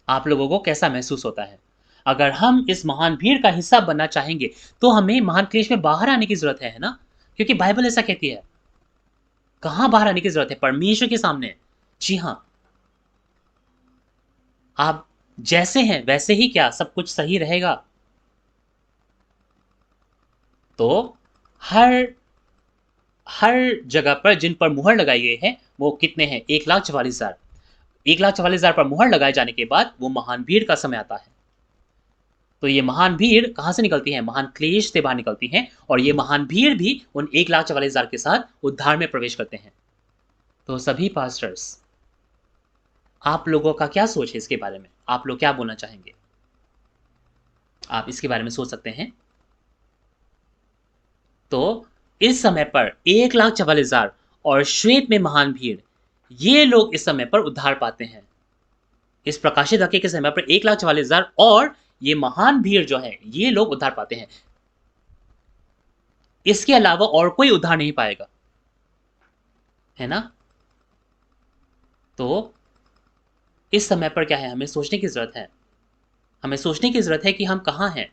आप लोगों को कैसा महसूस होता है? अगर हम इस महान भीड़ का हिस्सा बनना चाहेंगे, तो हमें महान क्लेश में बाहर आने की ज़रूरत है ना? क्योंकि बाइबल ऐसा कहती है। कहाँ बाहर आने की ज़रूरत है? परमेश्वर के सामने। जी हाँ। आप जैसे हैं वैसे ही क्या सब कुछ सही रहेगा? तो हर हर जगह पर जिन पर मुहर लगाई गई है, वो कितने हैं? 1,44,000। 1,44,000 पर मुहर लगाए जाने के बाद वो महान भीड़ का समय आता है। तो ये महान भीड़ कहाँ से निकलती है? महान क्लेश से बाहर निकलती है, और ये महान भीड़ भी उन 1,44,000 के साथ उद्धार में प्रवेश करते हैं। तो सभी पास्टर्स, आप लोगों का क्या सोच है इसके बारे में? आप लोग क्या बोलना चाहेंगे? आप इसके बारे में सोच सकते हैं। तो इस समय पर 1,44,000 और श्वेत में महान भीड़, ये लोग इस समय पर उद्धार पाते हैं। इस प्रकाशित वाक्य के समय पर 1,44,000 और ये महान भीड़ जो है, ये लोग उद्धार पाते हैं। इसके अलावा और कोई उद्धार नहीं पाएगा, है ना? तो इस समय पर क्या है, हमें सोचने की जरूरत है। हमें सोचने की जरूरत है कि हम कहाँ हैं।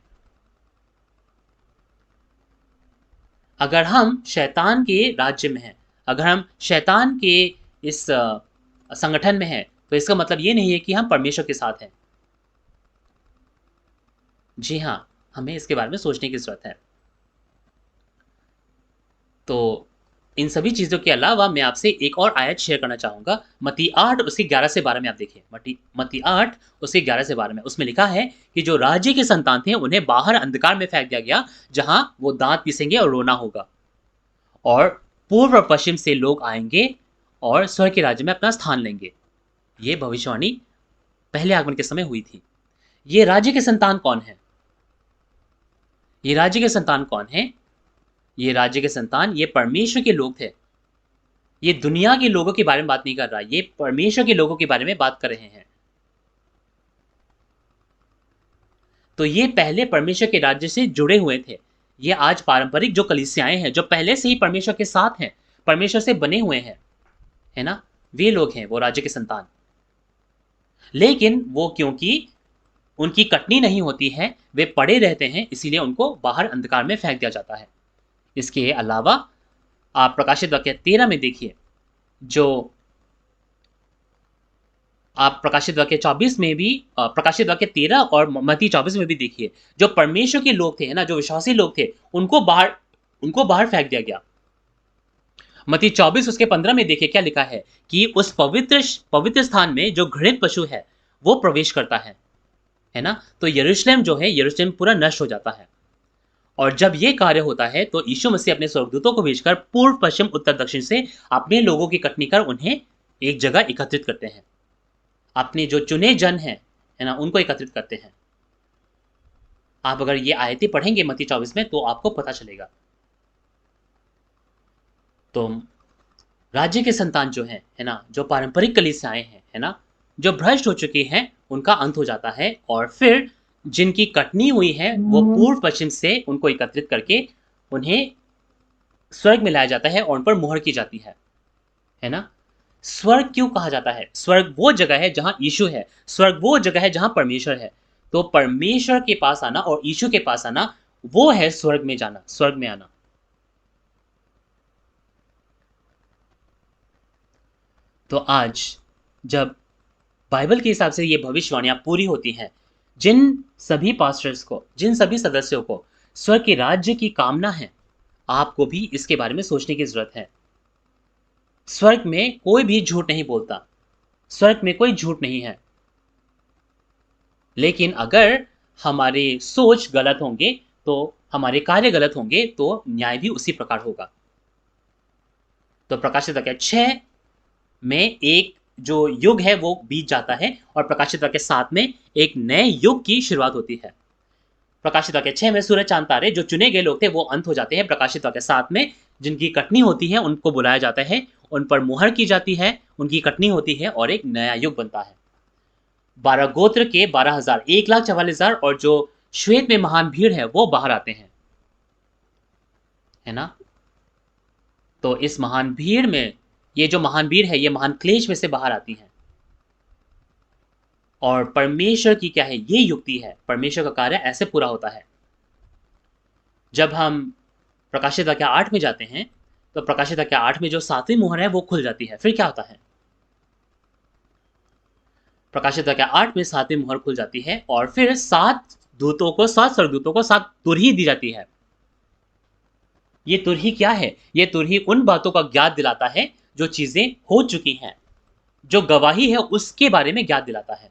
अगर हम शैतान के राज्य में हैं, अगर हम शैतान के इस संगठन में हैं, तो इसका मतलब ये नहीं है कि हम परमेश्वर के साथ हैं। जी हाँ, हमें इसके बारे में सोचने की ज़रूरत है। तो इन सभी चीज़ों के अलावा मैं आपसे एक और आयत शेयर करना चाहूँगा। मत्ती 8 उसके 11 से 12 में आप देखिए। मत्ती 8 उसके 11 से 12 में उसमें लिखा है कि जो राज्य के संतान थे उन्हें बाहर अंधकार में फेंक दिया गया, जहाँ वो दाँत पीसेंगे और रोना होगा। और पूर्व और पश्चिम से लोग आएँगे और स्वर्ग के राज्य में अपना स्थान लेंगे। ये भविष्यवाणी पहले आगमन के समय हुई थी। ये राज्य के संतान कौन हैं? ये राज्य के संतान कौन हैं? ये राज्य के संतान ये परमेश्वर के लोग थे। ये दुनिया के लोगों के बारे में बात नहीं कर रहा, ये परमेश्वर के लोगों के बारे में बात कर रहे हैं। तो ये पहले परमेश्वर के राज्य से जुड़े हुए थे। ये आज पारंपरिक जो कलीसियाएँ हैं, जो पहले से ही परमेश्वर के साथ हैं, परमेश्वर से बने हुए हैं, है ना? वे लोग हैं वो राज्य के संतान। लेकिन वो क्योंकि उनकी कटनी नहीं होती है, वे पड़े रहते हैं, इसीलिए उनको बाहर अंधकार में फेंक दिया जाता है। इसके अलावा आप प्रकाशित वाक्य 13 में देखिए, जो आप प्रकाशित वाक्य 24 में भी प्रकाशित वाक्य 13 और मत्ती 24 में भी देखिए, जो परमेश्वर के लोग थे, है ना, जो विश्वासी लोग थे, उनको बाहर फेंक दिया गया। मत्ती 24 उसके 15 में देखिए क्या लिखा है कि उस पवित्र स्थान में जो घृणित पशु है, वो प्रवेश करता है ना? तो यरूशलेम जो है, यरूशलेम पूरा नष्ट हो जाता है। और जब ये कार्य होता है तो यीशु मसीह अपने स्वर्गदूतों को भेजकर पूर्व, पश्चिम, उत्तर, दक्षिण से अपने लोगों की कटनी कर उन्हें एक जगह एकत्रित करते हैं। अपने जो चुने जन हैं, है ना, उनको एकत्रित करते हैं। आप अगर ये आयतें पढ़ेंगे मत्ती 24 में तो आपको पता चलेगा। तो राज्य के संतान जो हैं, है ना, जो पारंपरिक कलीसियाएँ हैं, है ना, जो भ्रष्ट हो चुकी हैं, उनका अंत हो जाता है और फिर जिनकी कटनी हुई है, वो पूर्व, पश्चिम से उनको एकत्रित करके उन्हें स्वर्ग में लाया जाता है और उन पर मुहर की जाती है ना? स्वर्ग क्यों कहा जाता है? स्वर्ग वो जगह है जहाँ यीशु है, स्वर्ग वो जगह है जहाँ परमेश्वर है। तो परमेश्वर के पास आना और यीशु के पास आना, वो है स्वर्ग में जाना, स्वर्ग में आना। तो आज जब बाइबल के हिसाब से ये भविष्यवाणियां पूरी होती हैं, जिन सभी पास्टर्स को, जिन सभी सदस्यों को स्वर्ग के राज्य की कामना है, आपको भी इसके बारे में सोचने की जरूरत है। स्वर्ग में कोई भी झूठ नहीं बोलता, स्वर्ग में कोई झूठ नहीं है। लेकिन अगर हमारे सोच गलत होंगे, तो हमारे कार्य गलत होंगे, तो न्याय भी उसी प्रकार होगा। तो प्रकाशित वाक्य 6 में एक जो युग है वो बीत जाता है और प्रकाशित वाक्य 7 में एक नए युग की शुरुआत होती है। प्रकाशित वाक्य 6 में सूरज, चांद, तारे जो चुने गए लोग थे वो अंत हो जाते हैं। प्रकाशित वाक्य 7 में जिनकी कटनी होती है उनको बुलाया जाता है, उन पर मुहर की जाती है, उनकी कटनी होती है और एक नया युग बनता है। 12 गोत्र के 12,000, 1,44,000 और जो श्वेत में महान भीड़ है वो बाहर आते हैं, है ना? तो इस महान भीड़ में, ये जो महान भीड़ है, ये महान क्लेश में से बाहर आती है। और परमेश्वर की क्या है, ये युक्ति है, परमेश्वर का कार्य ऐसे पूरा होता है। जब हम प्रकाशित वाक्य 8 में जाते हैं, तो प्रकाशित वाक्य 8 में जो 7वीं मोहर है वो खुल जाती है। फिर क्या होता है? प्रकाशित वाक्य 8 में 7वीं मोहर खुल जाती है और फिर 7 स्वर्गदूतों को 7 तुरही दी जाती है। ये तुरही क्या है? ये तुरही उन बातों का ज्ञात दिलाता है जो चीजें हो चुकी हैं, जो गवाही है उसके बारे में ज्ञात दिलाता है।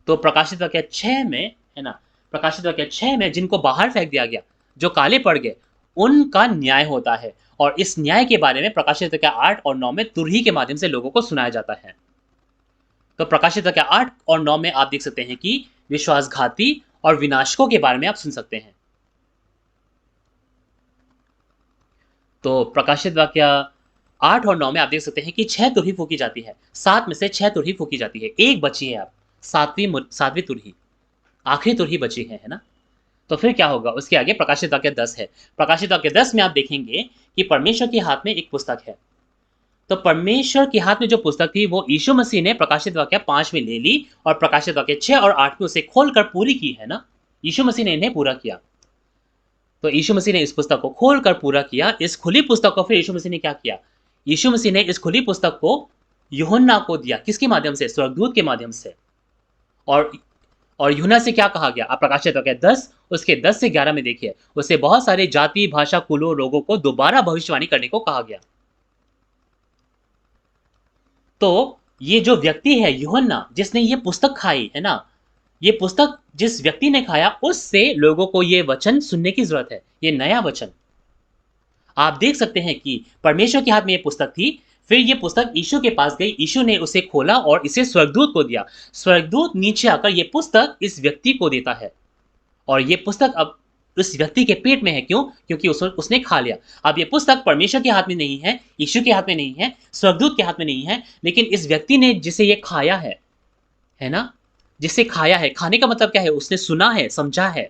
तो प्रकाशित वाक्य 6 में, है ना, प्रकाशित वाक्य 6 में जिनको बाहर फेंक दिया गया, जो काले पड़ गए, उनका न्याय होता है और इस न्याय के बारे में प्रकाशित वाक्य 8 और 9 में तुरही के माध्यम से लोगों को सुनाया जाता है। तो प्रकाशित वाक्य 8 और 9 में आप देख सकते हैं कि विश्वासघाती और विनाशकों के बारे में आप सुन सकते हैं। तो प्रकाशित वाक्य 8 और 9 में आप देख सकते हैं कि 6 तुरही फूकी जाती है, 7 में से 6 तुरही फूकी जाती है, एक बची है, आप सातवीं तुरही, आखिरी तुरही बची है ना? तो फिर क्या होगा? उसके आगे प्रकाशित वाक्य 10 है। प्रकाशित वाक्य 10 में आप देखेंगे कि परमेश्वर के हाथ में एक पुस्तक है। तो परमेश्वर के हाथ में जो पुस्तक थी वो यीशु मसीह ने प्रकाशित वाक्य 5 में ले ली और प्रकाशित वाक्य 6 और 8 में उसे खोलकर पूरी की, है ना? यीशु मसीह ने इन्हें पूरा किया। तो यीशु मसीह ने इस पुस्तक को खोलकर पूरा किया। इस खुली पुस्तक को फिर यीशु मसीह ने क्या किया? यीशु मसीह ने इस खुली पुस्तक को यूहन्ना को दिया। किसके माध्यम से? स्वर्गदूत के माध्यम से। और और यूहन्ना से क्या कहा गया? आप प्रकाशित वाक्य 10 उसके 10 से 11 में देखिए, उससे बहुत सारे जाति, भाषा, कुलों, लोगों को दोबारा भविष्यवाणी करने को कहा गया। तो ये जो व्यक्ति है यूहन्ना, जिसने ये पुस्तक खाई है ना, ये पुस्तक जिस व्यक्ति ने खाया, उससे लोगों को ये वचन सुनने की जरूरत है, ये नया वचन। आप देख सकते हैं कि परमेश्वर के हाथ में ये पुस्तक थी, फिर ये पुस्तक यीशु के पास गई, यीशु ने उसे खोला और इसे स्वर्गदूत को दिया। स्वर्गदूत नीचे आकर ये पुस्तक इस व्यक्ति को देता है, और ये पुस्तक अब उस व्यक्ति के पेट में है। क्यों? क्योंकि उसने खा लिया। अब ये पुस्तक परमेश्वर के हाथ में नहीं है, यीशु के हाथ में नहीं है, स्वर्गदूत के हाथ में नहीं है, लेकिन इस व्यक्ति ने जिसे ये खाया है ना, जिसे खाया है। खाने का मतलब क्या है? उसने सुना है, समझा है।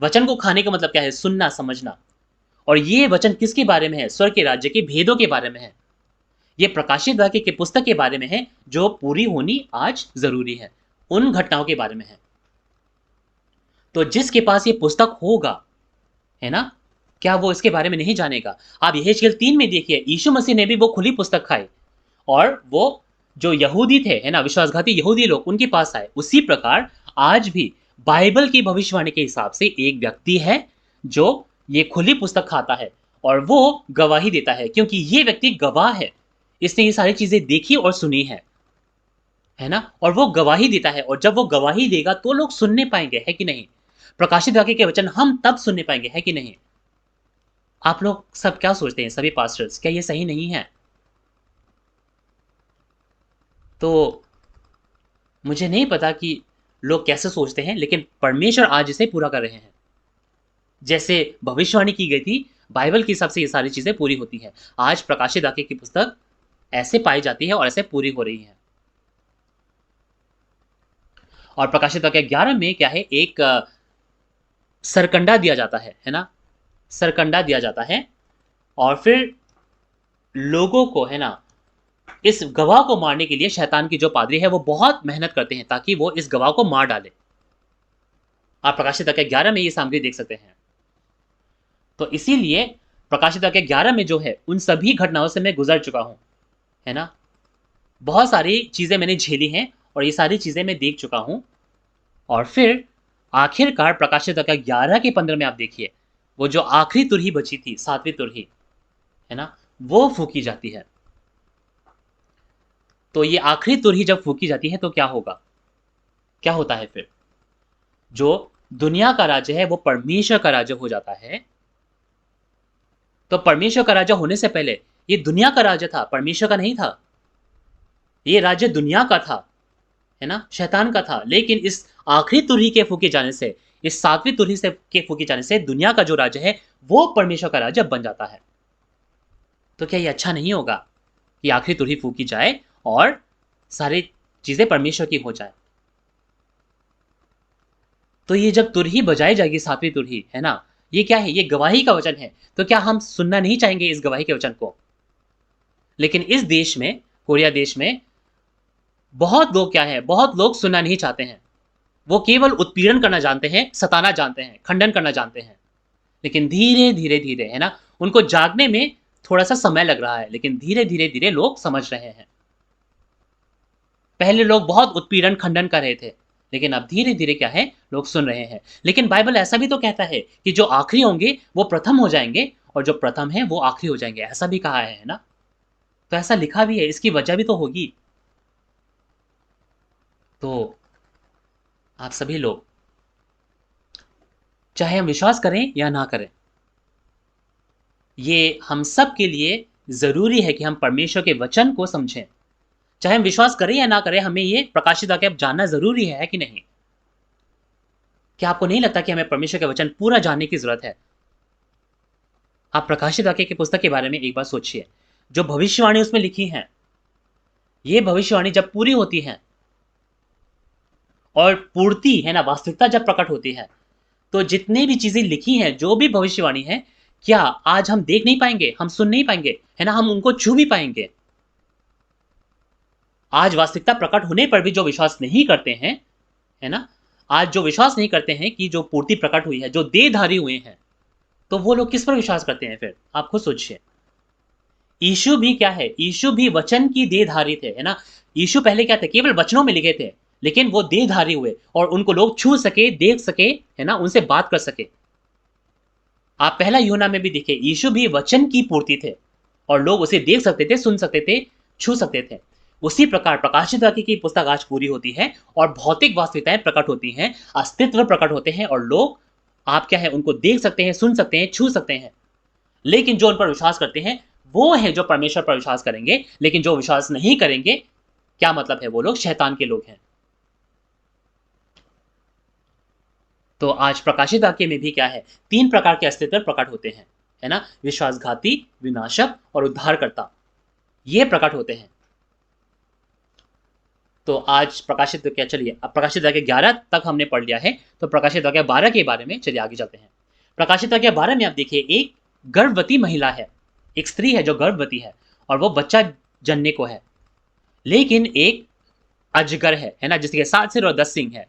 वचन को खाने का मतलब क्या है? सुनना, समझना। और ये वचन किसके बारे में है? स्वर्ग के राज्य के भेदों के बारे में है। ये प्रकाशित वाक्य की पुस्तक के बारे में है, जो पूरी होनी आज जरूरी है, उन घटनाओं के बारे में है। तो जिसके पास ये पुस्तक होगा, है ना, क्या वो इसके बारे में नहीं जानेगा? आप यहेजकेल 3 में देखिए, यीशु मसीह ने भी वो खुली पुस्तक खाई, और वो जो यहूदी थे, है ना, विश्वासघाती यहूदी लोग, उनके पास आए। उसी प्रकार आज भी बाइबल की भविष्यवाणी के हिसाब से एक व्यक्ति है जो ये खुली पुस्तक खाता है, और वो गवाही देता है, क्योंकि ये व्यक्ति गवाह है। इसने ये सारी चीजें देखी और सुनी है ना, और वो गवाही देता है। और जब वो गवाही देगा तो लोग सुनने पाएंगे, है कि नहीं? प्रकाशित वाक्य के वचन हम तब सुनने पाएंगे, है कि नहीं? आप लोग सब क्या सोचते हैं, सभी पास्टर्स, क्या ये सही नहीं है? तो मुझे नहीं पता कि लोग कैसे सोचते हैं, लेकिन परमेश्वर आज इसे पूरा कर रहे हैं। जैसे भविष्यवाणी की गई थी, बाइबल के हिसाब से ये सारी चीजें पूरी होती हैं। आज प्रकाशित वाक्य की पुस्तक ऐसे पाई जाती है और ऐसे पूरी हो रही है। और प्रकाशित वाक्य 11 में क्या है? एक सरकंडा दिया जाता है ना, सरकंडा दिया जाता है, और फिर लोगों को, है ना, इस गवाह को मारने के लिए शैतान की जो पादरी है वो बहुत मेहनत करते हैं ताकि वो इस गवाह को मार डाले। आप प्रकाशित वाक्य 11 में ये सामग्री देख सकते हैं। तो इसीलिए प्रकाशित वाक्य 11 में जो है, उन सभी घटनाओं से मैं गुजर चुका हूं, है ना, बहुत सारी चीजें मैंने झेली हैं, और ये सारी चीजें मैं देख चुका हूं। और फिर आखिरकार प्रकाशित वाक्य 11 के 15 में आप देखिए, वो जो आखिरी तुरही बची थी, 7वीं तुरही, है ना, वो फूकी जाती है। तो ये आखिरी तुरही जब फूकी जाती है तो क्या होगा? क्या होता है फिर? जो दुनिया का राज्य है वो परमेश्वर का राज्य हो जाता है। तो परमेश्वर का राज्य होने से पहले ये दुनिया का राज्य था, परमेश्वर का नहीं था। ये राज्य दुनिया का था, है ना, शैतान का था। लेकिन इस आखिरी तुरही के फूके जाने से, इस 7वीं तुरही से के फूके जाने से दुनिया का जो राज्य है वो परमेश्वर का राज्य बन जाता है। तो क्या ये अच्छा नहीं होगा कि आखिरी तुरही फूकी जाए और सारी चीजें परमेश्वर की हो जाए? तो ये जब तुरही बजाई जाएगी, 7वीं तुरही, है ना, ये क्या है? ये गवाही का वचन है। तो क्या हम सुनना नहीं चाहेंगे इस गवाही के वचन को? लेकिन इस देश में, कोरिया देश में, बहुत लोग क्या है, बहुत लोग सुनना नहीं चाहते हैं। वो केवल उत्पीड़न करना जानते हैं, सताना जानते हैं, खंडन करना जानते हैं। लेकिन धीरे धीरे धीरे, है ना, उनको जागने में थोड़ा सा समय लग रहा है, लेकिन धीरे धीरे धीरे लोग समझ रहे हैं। पहले लोग बहुत उत्पीड़न खंडन कर रहे थे, लेकिन अब धीरे धीरे क्या है, लोग सुन रहे हैं। लेकिन बाइबल ऐसा भी तो कहता है कि जो आखिरी होंगे वो प्रथम हो जाएंगे, और जो प्रथम है वो आखिरी हो जाएंगे, ऐसा भी कहा है ना। तो ऐसा लिखा भी है, इसकी वजह भी तो होगी। तो आप सभी लोग, चाहे हम विश्वास करें या ना करें, ये हम सब के लिए जरूरी है कि हम परमेश्वर के वचन को समझें। चाहे हम विश्वास करें या ना करें, हमें ये प्रकाशित वाक्य अब जानना जरूरी है कि नहीं? क्या आपको नहीं लगता कि हमें परमेश्वर के वचन पूरा जानने की जरूरत है? आप प्रकाशित वाक्य की पुस्तक के बारे में एक बार सोचिए। जो भविष्यवाणी उसमें लिखी है, ये भविष्यवाणी जब पूरी होती है और पूर्ति, है ना, वास्तविकता जब प्रकट होती है, तो जितने भी चीजें लिखी हैं, जो भी भविष्यवाणी है, क्या आज हम देख नहीं पाएंगे, हम सुन नहीं पाएंगे, है ना, हम उनको छू भी पाएंगे? आज वास्तविकता प्रकट होने पर भी जो विश्वास नहीं करते हैं, है ना, आज जो विश्वास नहीं करते हैं कि जो पूर्ति प्रकट हुई है, जो देहधारी हुए हैं, तो वो लोग किस पर विश्वास करते हैं फिर? आप खुद सोचिए। यीशु भी क्या है? यीशु भी वचन की देहधारी थे, है ना। यीशु पहले क्या थे? केवल वचनों में लिखे थे, लेकिन वो देहधारी हुए और उनको लोग छू सके, देख सके, है ना, उनसे बात कर सके। आप पहला यूहन्ना में भी देखिए, यीशु भी वचन की पूर्ति थे और लोग उसे देख सकते थे, सुन सकते थे, छू सकते थे। उसी प्रकार प्रकाशित वाक्य की पुस्तक आज पूरी होती है और भौतिक वास्तविकताएं प्रकट होती हैं, अस्तित्व प्रकट होते हैं और लोग आप क्या है उनको देख सकते हैं, सुन सकते हैं, छू सकते हैं। लेकिन जो उन पर विश्वास करते हैं वो है जो परमेश्वर पर विश्वास करेंगे, लेकिन जो विश्वास नहीं करेंगे, क्या मतलब है, वो लोग शैतान के लोग हैं। तो आज प्रकाशित वाक्य में भी क्या है, 3 प्रकार के अस्तित्व प्रकट होते हैं, है ना, विश्वासघाती, विनाशक और उद्धारकर्ता, ये प्रकट होते हैं। तो आज प्रकाशित वाक्य, चलिए अब प्रकाशित वाक्य 11 तक हमने पढ़ लिया है, तो प्रकाशित वाक्य 12 के बारे में चलिए आगे चलते हैं। प्रकाशित वाक्य 12 में आप देखिए, एक गर्भवती महिला है, एक स्त्री है जो गर्भवती है और वो बच्चा जनने को है, लेकिन एक अजगर है ना, जिसके 7 सिर और 10 सिंग है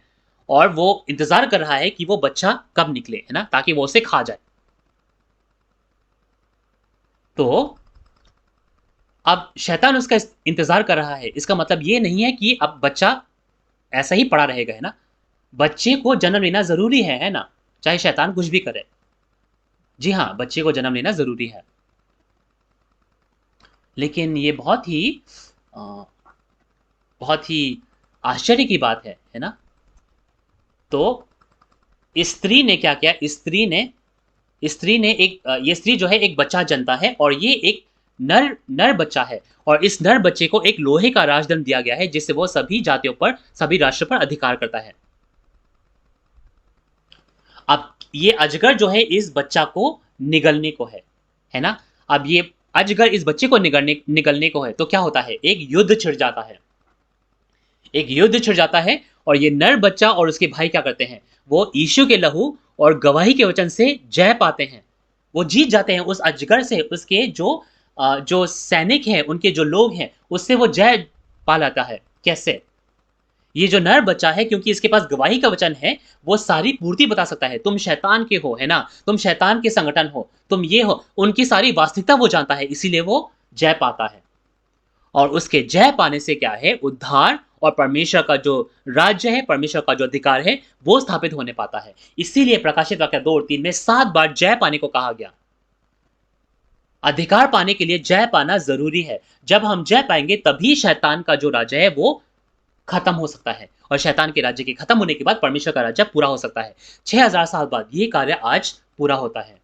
और वो इंतजार कर रहा है कि वो बच्चा कब निकले, है ना, ताकि वो उसे खा जाए। तो अब शैतान उसका इंतजार कर रहा है, इसका मतलब ये नहीं है कि अब बच्चा ऐसा ही पड़ा रहेगा, है ना, बच्चे को जन्म लेना जरूरी है ना, चाहे शैतान कुछ भी करे। जी हाँ, बच्चे को जन्म लेना जरूरी है, लेकिन ये अ, बहुत ही आश्चर्य की बात है ना। तो स्त्री ने क्या किया, स्त्री ने ये स्त्री जो है एक बच्चा जनता है और ये एक नर नर बच्चा है और इस नर बच्चे को एक लोहे का राजदंड दिया गया है, जिससे वो सभी जातियों पर, सभी राष्ट्र पर अधिकार करता है। अब ये अजगर जो है इस बच्चा को निगलने को है ना। अब ये अजगर इस बच्चे को निगलने को है, तो क्या होता है, एक युद्ध छिड़ जाता है, एक युद्ध छिड़ जाता है और ये नर बच्चा और उसके भाई क्या करते हैं, वो यीशु के लहू और गवाही के वचन से जय पाते हैं, वो जीत जाते हैं उस अजगर से, उसके जो सैनिक हैं, उनके जो लोग हैं, उससे वो जय पा लाता है। कैसे, ये जो नर बच्चा है, क्योंकि इसके पास गवाही का वचन है, वो सारी पूर्ति बता सकता है, तुम शैतान के हो, है ना, तुम शैतान के संगठन हो, तुम ये हो, उनकी सारी वास्तविकता वो जानता है, इसीलिए वो जय पाता है। और उसके जय पाने से क्या है, उद्धार और परमेश्वर का जो राज्य है, परमेश्वर का जो अधिकार है, वो स्थापित होने पाता है। इसीलिए प्रकाशित वाक्य 2 और 3 में 7 बार जय पाने को कहा गया। अधिकार पाने के लिए जय पाना जरूरी है। जब हम जय पाएंगे तभी शैतान का जो राज्य है वो खत्म हो सकता है और शैतान के राज्य के खत्म होने के बाद परमेश्वर का राज्य पूरा हो सकता है। 6000 साल बाद ये कार्य आज पूरा होता है।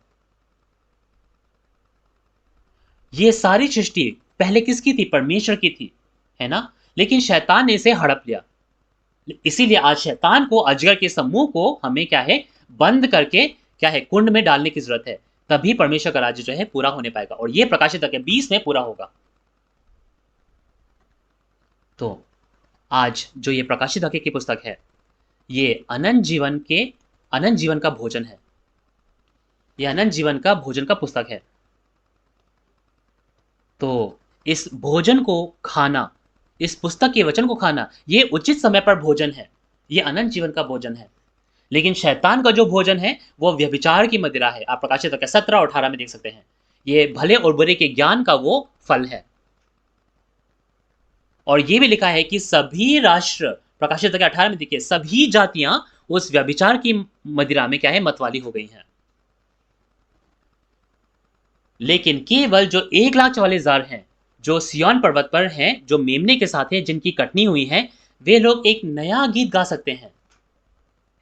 ये सारी सृष्टि पहले किसकी थी, परमेश्वर की थी, है ना, लेकिन शैतान ने इसे हड़प लिया। इसीलिए आज शैतान को, अजगर के समूह को हमें क्या है, बंद करके क्या है, कुंड में डालने की जरूरत है, तभी परमेश्वर का राज्य जो है पूरा होने पाएगा और ये प्रकाशित वाक्य 20 में पूरा होगा। तो आज जो ये प्रकाशित वाक्य की पुस्तक है, ये अनंत जीवन का भोजन है, ये अनंत जीवन का भोजन का पुस्तक है। तो इस भोजन को खाना, इस पुस्तक के वचन को खाना, ये उचित समय पर भोजन है, ये अनंत जीवन का भोजन है। लेकिन शैतान का जो भोजन है वो व्यभिचार की मदिरा है। आप प्रकाशित वाक्य 17 और 18 में देख सकते हैं, ये भले और बुरे के ज्ञान का वो फल है। और ये भी लिखा है कि सभी राष्ट्र, प्रकाशित वाक्य 18 में देखिए, सभी जातियां उस व्यभिचार की मदिरा में क्या है, मतवाली हो गई हैं। लेकिन केवल जो 1,44,000 हैं, जो सिय्योन पर्वत पर हैं, जो मेमने के साथ हैं, जिनकी कटनी हुई है, वे लोग एक नया गीत गा सकते हैं,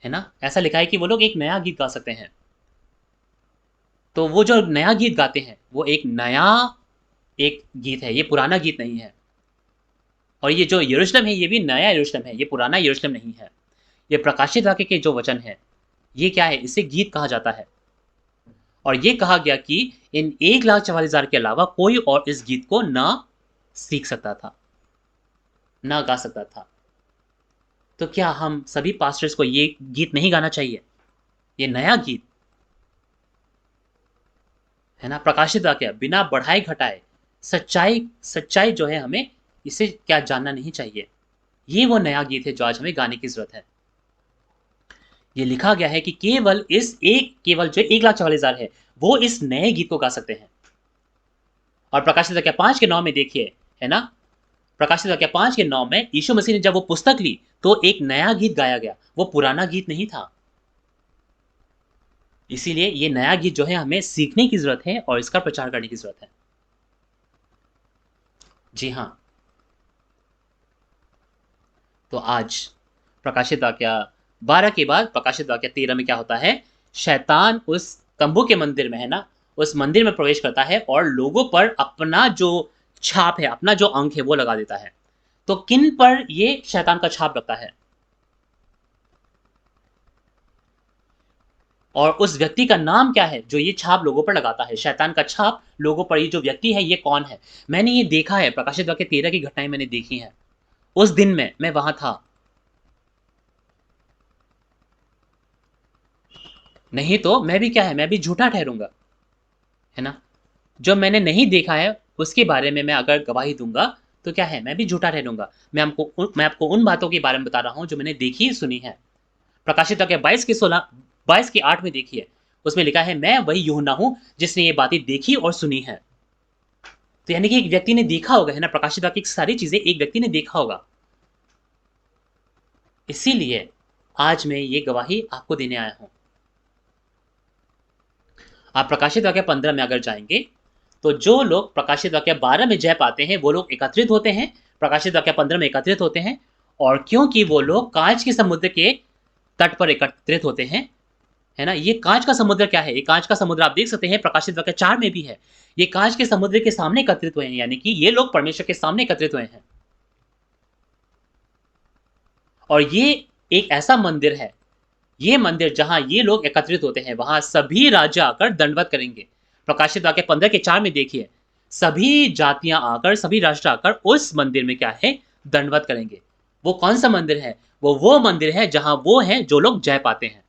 है ना। ऐसा लिखा है कि वो लोग एक नया गीत गा सकते हैं। तो वो जो नया गीत गाते हैं वो एक गीत है, ये पुराना गीत नहीं है। और ये जो यरूशलेम है ये भी नया यरूशलेम है, ये पुराना यरूशलेम नहीं है। ये प्रकाशित वाक्य के जो वचन है, ये क्या है, इसे गीत कहा जाता है। और ये कहा गया कि इन 1,44,000 के अलावा कोई और इस गीत को ना सीख सकता था, ना गा सकता था। तो क्या हम सभी पास्टर्स को ये गीत नहीं गाना चाहिए, ये नया गीत, है ना। प्रकाशित वाक्य बिना बढ़ाए घटाए सच्चाई जो है, हमें इसे क्या जानना नहीं चाहिए। ये वो नया गीत है जो आज हमें गाने की जरूरत है। ये लिखा गया है कि केवल जो 1,44,000 है वो इस नए गीत को गा सकते हैं। और प्रकाशित वाक्य 5 के 9 में देखिए, है ना, प्रकाशित वाक्य 5:9 में यीशु मसीह ने जब वो पुस्तक ली तो एक नया गीत गाया गया, वो पुराना गीत नहीं था। इसीलिए ये नया गीत जो है हमें सीखने की जरूरत है और इसका प्रचार करने की जरूरत है। जी हाँ, तो आज प्रकाशित वाक्य 12 के बाद प्रकाशित वाक्य 13 में क्या होता है, शैतान उस तंबू के मंदिर में, है ना, उस मंदिर में प्रवेश करता है और लोगों पर अपना जो छाप है, अपना जो अंक है वो लगा देता है। तो किन पर ये शैतान का छाप लगता है और उस व्यक्ति का नाम क्या है जो ये छाप लोगों पर लगाता है? शैतान का छाप लोगों पर, ये जो व्यक्ति है ये कौन है? मैंने ये देखा है, प्रकाशित वाक्य 13 की घटनाएं मैंने देखी हैं। उस दिन में मैं वहां था। नहीं तो मैं भी क्या है, मैं भी झूठा ठहरूंगा, है ना। जो मैंने नहीं देखा है उसके बारे में मैं अगर गवाही दूंगा तो क्या है, मैं भी झूठा ठहरूंगा। मैं आपको उन बातों के बारे में बता रहा हूं जो मैंने देखी सुनी है। प्रकाशित वाक्य 22:8 में देखिए, उसमें लिखा है, मैं वही यूहन्ना हूं जिसने ये बातें देखी और सुनी है। तो यानी कि एक व्यक्ति ने देखा होगा, है ना, प्रकाशित वाक्य की सारी चीजें एक व्यक्ति ने देखा होगा। इसीलिए आज मैं ये गवाही आपको देने आया हूं। आप प्रकाशित वाक्य 15 में अगर जाएंगे तो जो लोग प्रकाशित वाक्य 12 में जय पाते हैं वो लोग एकत्रित होते हैं, प्रकाशित वाक्य 15 में एकत्रित होते हैं। और क्योंकि वो लोग कांच के समुद्र के तट पर एकत्रित होते हैं, है ना। ये कांच का समुद्र क्या है, ये कांच का समुद्र आप देख सकते हैं प्रकाशित वाक्य 4 में भी है। ये कांच के समुद्र के सामने एकत्रित हुए हैं, यानी कि ये लोग परमेश्वर के सामने एकत्रित हुए हैं। और ये एक ऐसा मंदिर है, ये मंदिर जहां ये लोग एकत्रित होते हैं वहां सभी राज्य आकर दंडवत करेंगे। प्रकाशित वाक्य 15:4 में देखिए, सभी जातियां आकर, सभी राष्ट्र आकर उस मंदिर में क्या है, दंडवत करेंगे। वो कौन सा मंदिर है? वो मंदिर है जहां वो है जो लोग जय पाते हैं।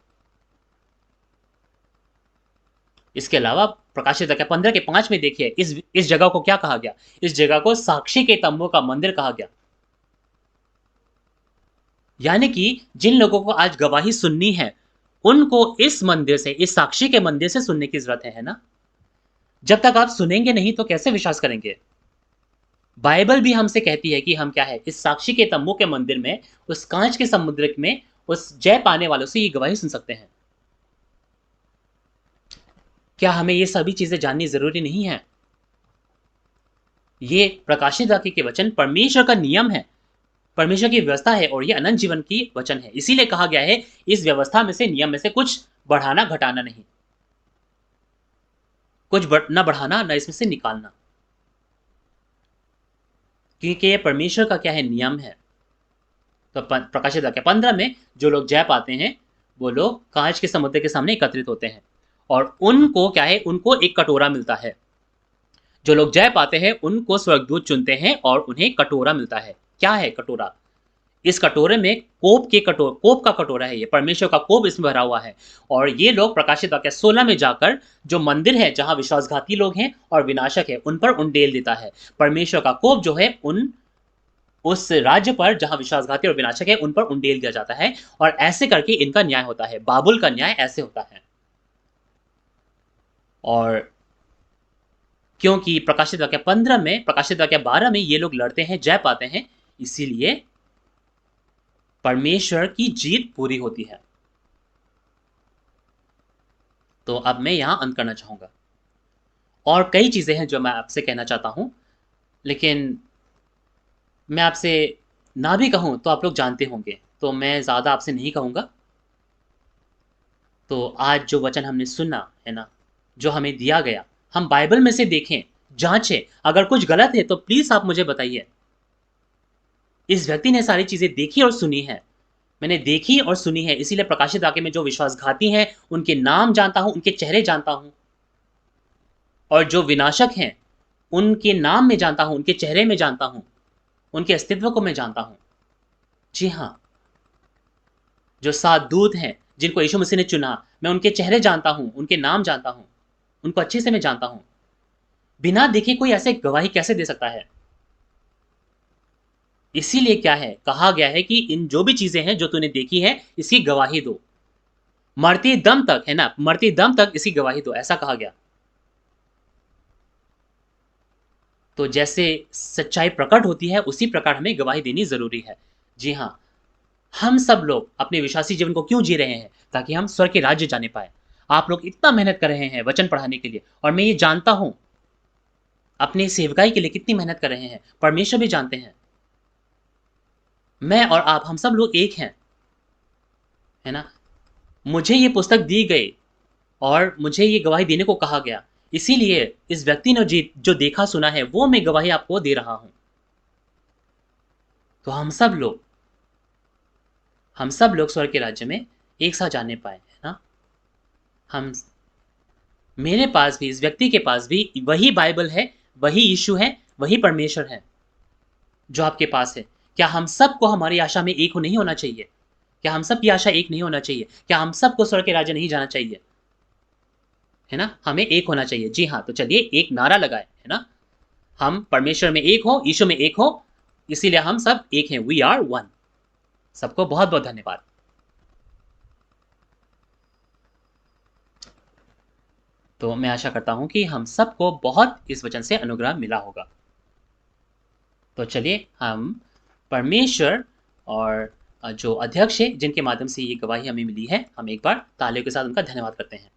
इसके अलावा प्रकाशित वाक्य 15:5 में देखिए, इस जगह को क्या कहा गया? इस जगह को साक्षी के तंबू का मंदिर कहा गया। यानी कि जिन लोगों को आज गवाही सुननी है उनको इस मंदिर से, इस साक्षी के मंदिर से सुनने की जरूरत है ना। जब तक आप सुनेंगे नहीं तो कैसे विश्वास करेंगे? बाइबल भी हमसे कहती है कि हम क्या है, इस साक्षी के तंबू के मंदिर में, उस कांच के समुद्र में, उस जय पाने वालों से ये गवाही सुन सकते हैं। क्या हमें ये सभी चीजें जाननी जरूरी नहीं है? ये प्रकाशित वाक्य के वचन परमेश्वर का नियम है, परमेश्वर की व्यवस्था है और ये अनंत जीवन की वचन है। इसीलिए कहा गया है इस व्यवस्था में से, नियम में से कुछ बढ़ाना घटाना नहीं, कुछ न बढ़ाना न इसमें से निकालना, क्योंकि ये परमेश्वर का क्या है, नियम है। तो प्रकाशित वाक्य 15 में जो लोग जय पाते हैं वो लोग कांच के समुद्र के सामने एकत्रित होते हैं और उनको क्या है, उनको एक कटोरा मिलता है। जो लोग जय पाते हैं उनको स्वर्गदूत चुनते हैं और उन्हें कटोरा मिलता है। क्या है कटोरा? इस कटोरे में कोप का कटोरा है, ये परमेश्वर का कोप इसमें भरा हुआ है। और ये लोग प्रकाशित वाक्य 16 में जाकर जो मंदिर है जहां विश्वासघाती लोग हैं और विनाशक है उन पर उंडेल देता है। परमेश्वर का कोप जो है उस राज्य पर जहां विश्वासघाती और विनाशक है उन पर उंडेल दिया जाता है। और ऐसे करके इनका न्याय होता है, बाबुल का न्याय ऐसे होता है। और क्योंकि प्रकाशित वाक्य 15 में, प्रकाशित वाक्य 12 में ये लोग लड़ते हैं, जय पाते हैं, इसीलिए परमेश्वर की जीत पूरी होती है। तो अब मैं यहां अंत करना चाहूंगा। और कई चीजें हैं जो मैं आपसे कहना चाहता हूं, लेकिन मैं आपसे ना भी कहूं तो आप लोग जानते होंगे, तो मैं ज्यादा आपसे नहीं कहूंगा। तो आज जो वचन हमने सुना है ना, जो हमें दिया गया, हम बाइबल में से देखें, जांचें। अगर कुछ गलत है तो प्लीज आप मुझे बताइए। इस व्यक्ति ने सारी चीजें देखी और सुनी है, मैंने देखी और सुनी है, इसीलिए प्रकाशित वाक्य में जो विश्वासघाती हैं उनके नाम जानता हूं, उनके चेहरे जानता हूं। और जो विनाशक हैं उनके नाम में जानता हूं, उनके चेहरे में जानता हूं, उनके अस्तित्व को मैं जानता हूं। जी हां, जो 7 दूत हैं जिनको यीशु मसीह ने चुना, मैं उनके चेहरे जानता हूं, उनके नाम जानता हूं, उनको अच्छे से मैं जानता हूं। बिना देखे कोई ऐसे गवाही कैसे दे सकता है? इसीलिए क्या है, कहा गया है कि इन जो भी चीजें हैं जो तूने देखी है इसकी गवाही दो, मरते दम तक, है ना, मरते दम तक इसकी गवाही दो, ऐसा कहा गया। तो जैसे सच्चाई प्रकट होती है उसी प्रकार हमें गवाही देनी ज़रूरी है। जी हाँ, हम सब लोग अपने विश्वासी जीवन को क्यों जी रहे हैं? ताकि हम स्वर्ग के राज्य जाने पाएँ। आप लोग इतना मेहनत कर रहे हैं वचन पढ़ाने के लिए और मैं ये जानता हूँ, अपनी सेवकाई के लिए कितनी मेहनत कर रहे हैं। परमेश्वर भी जानते हैं। मैं और आप हम सब लोग एक हैं, है ना? मुझे ये पुस्तक दी गई और मुझे ये गवाही देने को कहा गया। इसीलिए इस व्यक्ति ने जो देखा सुना है वो मैं गवाही आपको दे रहा हूँ। तो हम सब लोग स्वर्ग के राज्य में एक साथ जाने पाए, है ना? हम मेरे पास भी, इस व्यक्ति के पास भी वही बाइबल है, वही यीशु है, वही परमेश्वर है जो आपके पास है। क्या हम सबको हमारी आशा में एक नहीं होना चाहिए? क्या हम सब की आशा एक नहीं होना चाहिए? क्या हम सबको स्वर्ग के राज्य नहीं जाना चाहिए? है ना? हमें एक होना चाहिए। जी हाँ, तो चलिए एक नारा लगाएँ, है ना? हम परमेश्वर में एक हो, यीशु में एक हो, इसीलिए हम सब एक हैं। We are one. सबको बहुत-बहुत धन्यवाद। तो मैं आशा करता हूँ कि हम सबको बहुत इस वचन से अनुग्रह मिला होगा। तो चलिए हम परमेश्वर और जो अध्यक्ष है जिनके माध्यम से ये गवाही हमें मिली है, हम एक बार तालियों के साथ उनका धन्यवाद करते हैं।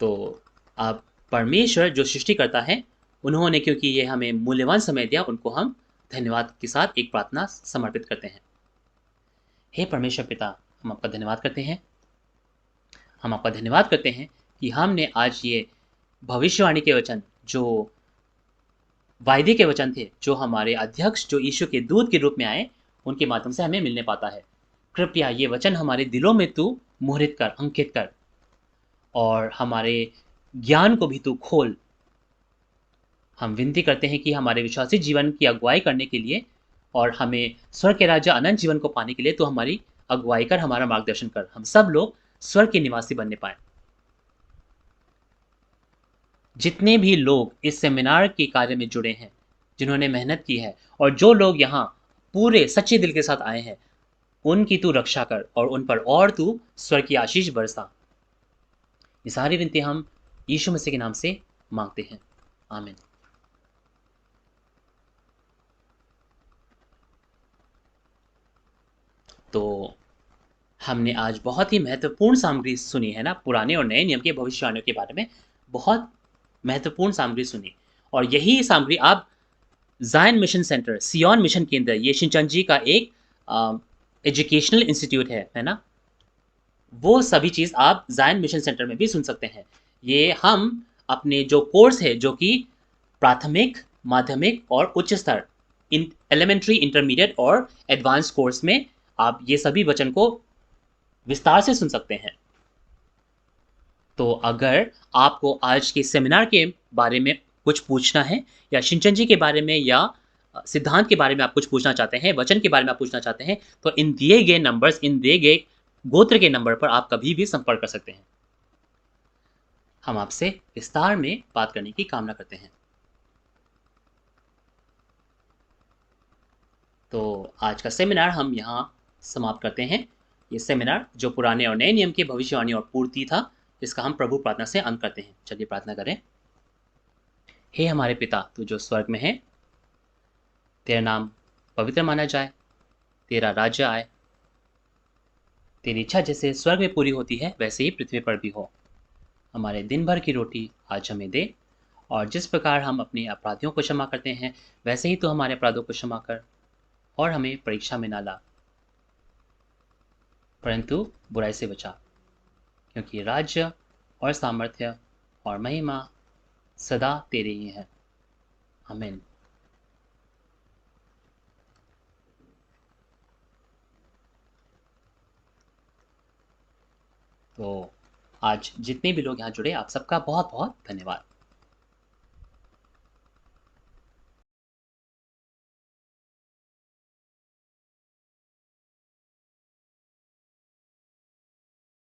तो आप परमेश्वर जो सृष्टिकर्ता है, उन्होंने क्योंकि ये हमें मूल्यवान समय दिया, उनको हम धन्यवाद के साथ एक प्रार्थना समर्पित करते हैं। हे परमेश्वर पिता, हम आपका धन्यवाद करते हैं। हम आपका धन्यवाद करते हैं कि हमने आज ये भविष्यवाणी के वचन, जो वायदे के वचन थे, जो हमारे अध्यक्ष जो यीशु के दूत के रूप में आए, उनके माध्यम से हमें मिलने पाता है। कृपया ये वचन हमारे दिलों में तू मुहरित कर, अंकित कर और हमारे ज्ञान को भी तू खोल। हम विनती करते हैं कि हमारे विश्वासी जीवन की अगुवाई करने के लिए और हमें स्वर्ग के राज्य अनंत जीवन को पाने के लिए तू हमारी अगुवाई कर, हमारा मार्गदर्शन कर। हम सब लोग स्वर्ग के निवासी बनने पाएँ। जितने भी लोग इस सेमिनार के कार्य में जुड़े हैं, जिन्होंने मेहनत की है और जो लोग यहाँ पूरे सच्चे दिल के साथ आए हैं, उनकी तू रक्षा कर और उन पर और तू स्वर्ग की आशीष बरसा। ये सारी विनती हम यीशु मसीह के नाम से मांगते हैं। आमीन। तो हमने आज बहुत ही महत्वपूर्ण सामग्री सुनी है ना, पुराने और नए नियम के भविष्यवाणियों के बारे में बहुत महत्वपूर्ण सामग्री सुनी और यही सामग्री आप ज़ायन मिशन सेंटर, सियोन मिशन केंद्र, ये शिनचैन जी का एक एजुकेशनल इंस्टीट्यूट है ना? वो सभी चीज़ आप ज़ायन मिशन सेंटर में भी सुन सकते हैं। ये हम अपने जो कोर्स है, जो कि प्राथमिक, माध्यमिक और उच्च स्तर, इन एलिमेंट्री, इंटरमीडिएट और एडवांस कोर्स में आप ये सभी वचन को विस्तार से सुन सकते हैं। तो अगर आपको आज के सेमिनार के बारे में कुछ पूछना है या शिनचैन जी के बारे में या सिद्धांत के बारे में आप कुछ पूछना चाहते हैं, वचन के बारे में आप पूछना चाहते हैं, तो इन दिए गए नंबर्स, इन दिए गए गोत्र के नंबर पर आप कभी भी संपर्क कर सकते हैं। हम आपसे विस्तार में बात करने की कामना करते हैं। तो आज का सेमिनार हम यहाँ समाप्त करते हैं। ये सेमिनार जो पुराने और नए नियम की भविष्यवाणी और पूर्ति था, इसका हम प्रभु प्रार्थना से अंत करते हैं। चलिए प्रार्थना करें। हे हमारे पिता, तू जो स्वर्ग में है, तेरा नाम पवित्र माना जाए, तेरा राज्य आए, तेरी इच्छा जैसे स्वर्ग में पूरी होती है वैसे ही पृथ्वी पर भी हो। हमारे दिन भर की रोटी आज हमें दे और जिस प्रकार हम अपने अपराधियों को क्षमा करते हैं, वैसे ही तो हमारे अपराधों को क्षमा कर और हमें परीक्षा में ना ला, परंतु बुराई से बचा, क्योंकि राज्य और सामर्थ्य और महिमा सदा तेरे ही है। आमीन। तो आज जितने भी लोग यहाँ जुड़े, आप सबका बहुत बहुत धन्यवाद।